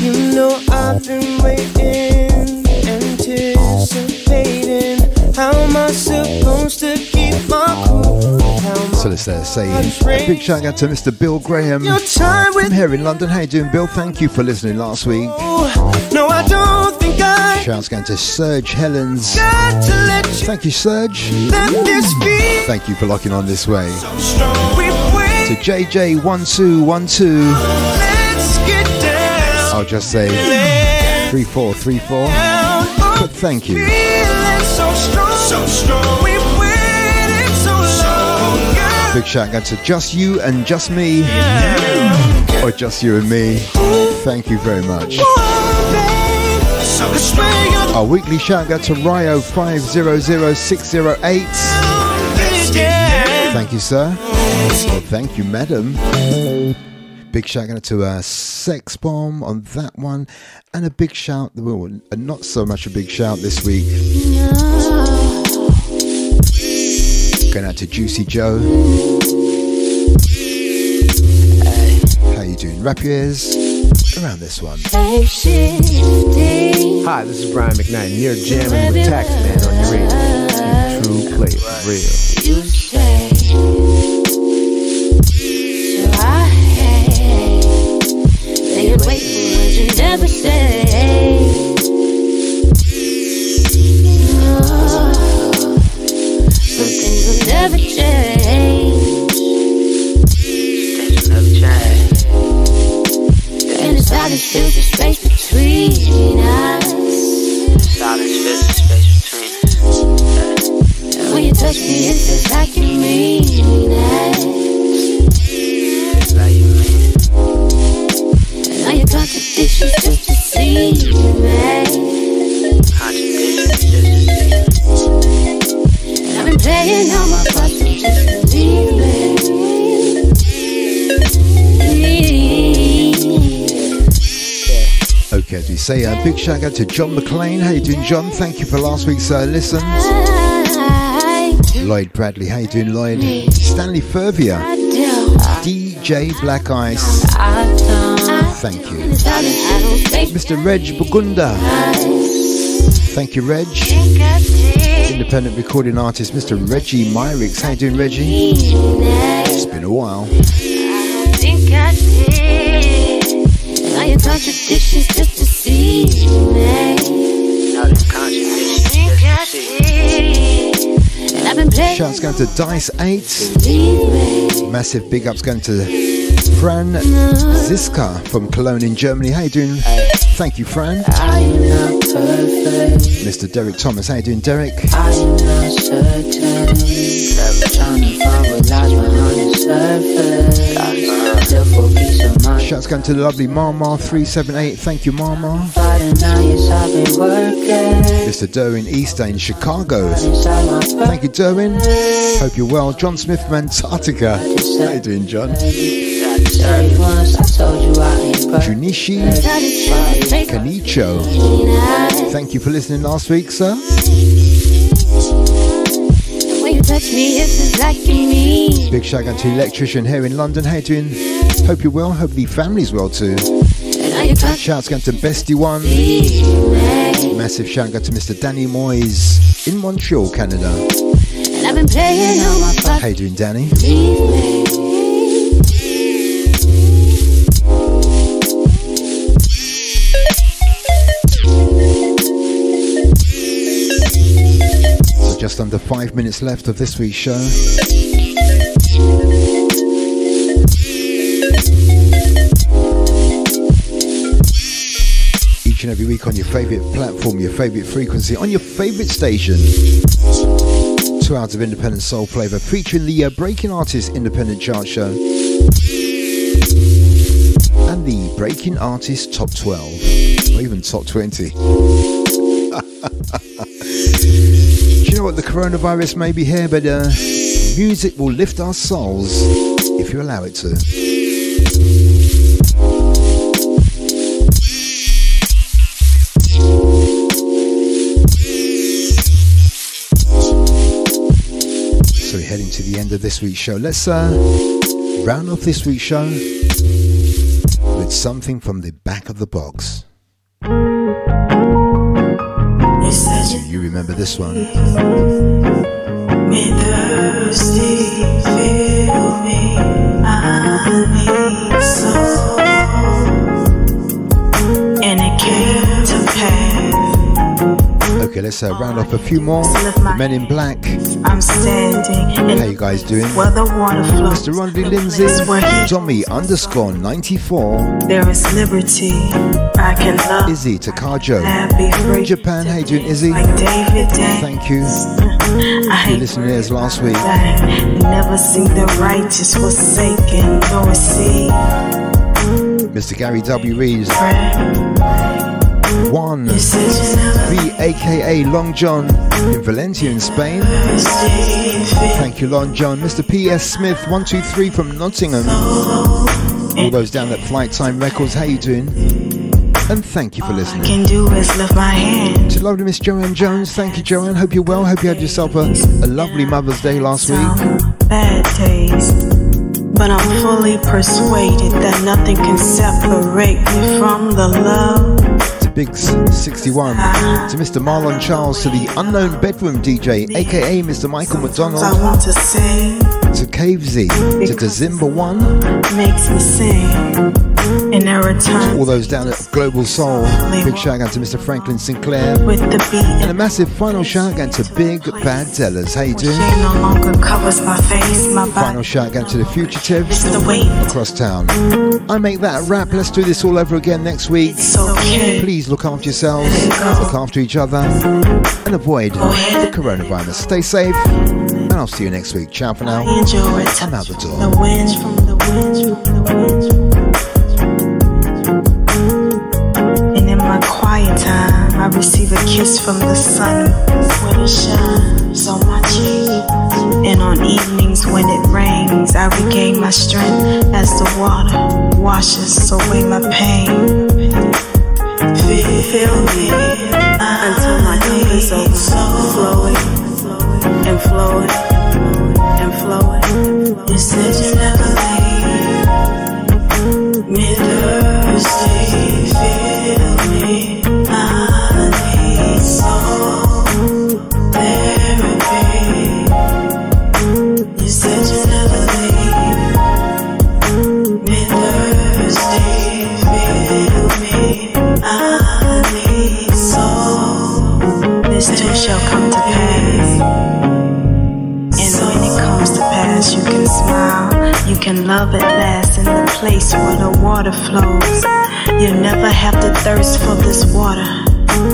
You know I've been waiting, anticipating. How am I supposed to keep my cool? So the others there saying a big shout out to Mr. Bill Graham from here in London. How you doing, Bill? Thank you for listening last week. No, I don't think I Shouts going to Serge Helens. Thank you, Serge. Thank you for locking on this way. To JJ1212. I'll just say 3434. But thank you. Big shout out to Just You and Just Me. Or Just You and Me. Thank you very much. Our weekly shout out to Rio 500608. Thank you, sir. Well, thank you, madam. Big shout out to Sex Bomb on that one. And a big shout, well, not so much a big shout this week. Going out to Juicy Joe. How you doing? Wrap your ears around this one. Hi, this is Brian McKnight, and you're jamming with Taxman on your radio. True play, real. You say, so I hate laying wait for words you never say. Some things will never change. Things will never change. And the silence fills the space between us. Silence fills the space between us. And when you touch me, it feels like you mean it. It's like you mean it. And all your contradictions just to see me. Contradictions just to see me. And I've been playing all my parts and just believe me. Okay, as we say, a big shout out to John McLean. How you doing, John? Thank you for last week's listen. Lloyd Bradley, how you doing, Lloyd? Stanley Furvier, DJ Black Ice, thank you. Mr. Reg Bugunda, thank you, Reg. Independent recording artist, Mr. Reggie Myrix, how you doing, Reggie? It's been a while. All your contradictions just to see me. All your contradictions just to see. And I've been playing. Shouts going to Dice 8. Massive big ups going to Fran Ziska from Cologne in Germany. How you doing? Thank you, Fran. Mr. Derek Thomas, how you doing, Derek? I'm not certain. Never trying to find what lies behind the surface. Shouts going to the lovely Mama 378. Thank you, Mama. Mr. Derwin Easter in Chicago. Thank you, Derwin. Hope you're well. John Smith from Antarctica. How you doing, John? Junichi Kanicho. Thank you for listening last week, sir. When you touch me, it's like you mean. Big shout out to Electrician here in London. How you doing? Hope you're well. Hope the family's well too. Shouts going to Bestie One. Massive shout out to Mr. Danny Moyes in Montreal, Canada. And I've been playing on my part. How you doing, Danny? So just under 5 minutes left of this week's show. Each and every week on your favourite platform, your favourite frequency, on your favourite station. 2 hours of independent soul flavour featuring the Breaking Artist Independent Chart Show and the Breaking Artist Top 12 or even Top 20. Do you know what? The coronavirus may be here, but music will lift our souls if you allow it to. So we're heading to the end of this week's show. Let's round off this week's show with something from the back of the box. You remember this one? me thirsty, fill me, I need soul. And it came to pass. Okay, let's round up a few more. The Men in Black. I'm standing. How you guys doing? Where the water flows. Mr. Rodney Lindsay. Tommy_94. There is liberty. I can love. Izzy Takajo. Happy free. Japan, how you doing, Izzy? Like David Day. Thank you. You listened to this last week. Never seen the righteous forsaken, nor see. Mr. Gary W. Reeves. One V aka Long John in Valencia in Spain. Thank you, Long John. Mr. P.S. Smith 123 from Nottingham. All those down at Flight Time Records, how you doing? And thank you for listening. All I can do is lift my hand. To lovely Miss Joanne Jones, thank you, Joanne. Hope you're well. Hope you had yourself a lovely Mother's Day last week. Bad days, but I'm fully persuaded that nothing can separate me from the love. Big 61 to Mr. Marlon Charles, to the Unknown Bedroom DJ aka Mr. Michael McDonald, I want to sing, to Cave Z, to Dezimba 1, makes me sing. And there are times all those down at Global Soul. Big shout out to Mr. Franklin Sinclair with the beat, and a massive final shout out to Big Bad Tellers. How you doing? No longer covers my face, my body. Final shout out to the Fugitives the weight across town. I make that a wrap. Let's do this all over again next week. Okay. Please look after yourselves, look after each other, and avoid the coronavirus. Stay safe, and I'll see you next week. Ciao for now. I'm out the door. The wind from the wind from the wind. And in my quiet time, I receive a kiss from the sun when it shines on my cheek. And on evenings when it rains, I regain my strength as the water washes away my pain. Feel me until my cup is overflowing and flowing and flowing. You said you never leave me thirsty. Feel me, I need soul therapy. You said you never leave me thirsty. Feel me, I need soul. This too shall come to pass. And when it comes to pass, you can smile, you can love at last in the place where the water flows. You'll never have to thirst for this water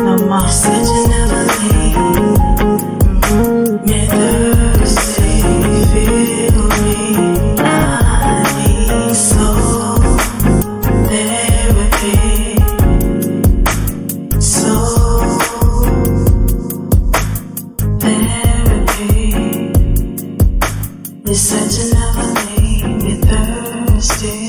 no more. Said you never leave me thirsty. Feel me, I need soul therapy. Soul therapy. You said you never leave me thirsty.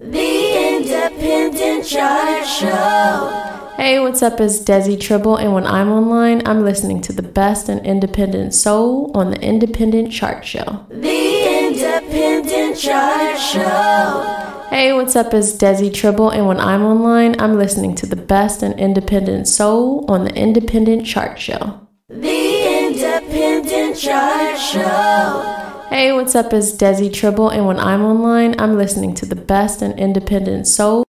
The Independent Chart Show. Hey, what's up? It's Desi Tribble, and when I'm online, I'm listening to the best in independent soul on the Independent Chart Show. The Independent Chart Show. Hey, what's up? It's Desi Tribble, and when I'm online, I'm listening to the best in independent soul on the Independent Chart Show. The Independent Chart Show. Hey, what's up? It's Desi Tribble, and when I'm online, I'm listening to the best in independent soul.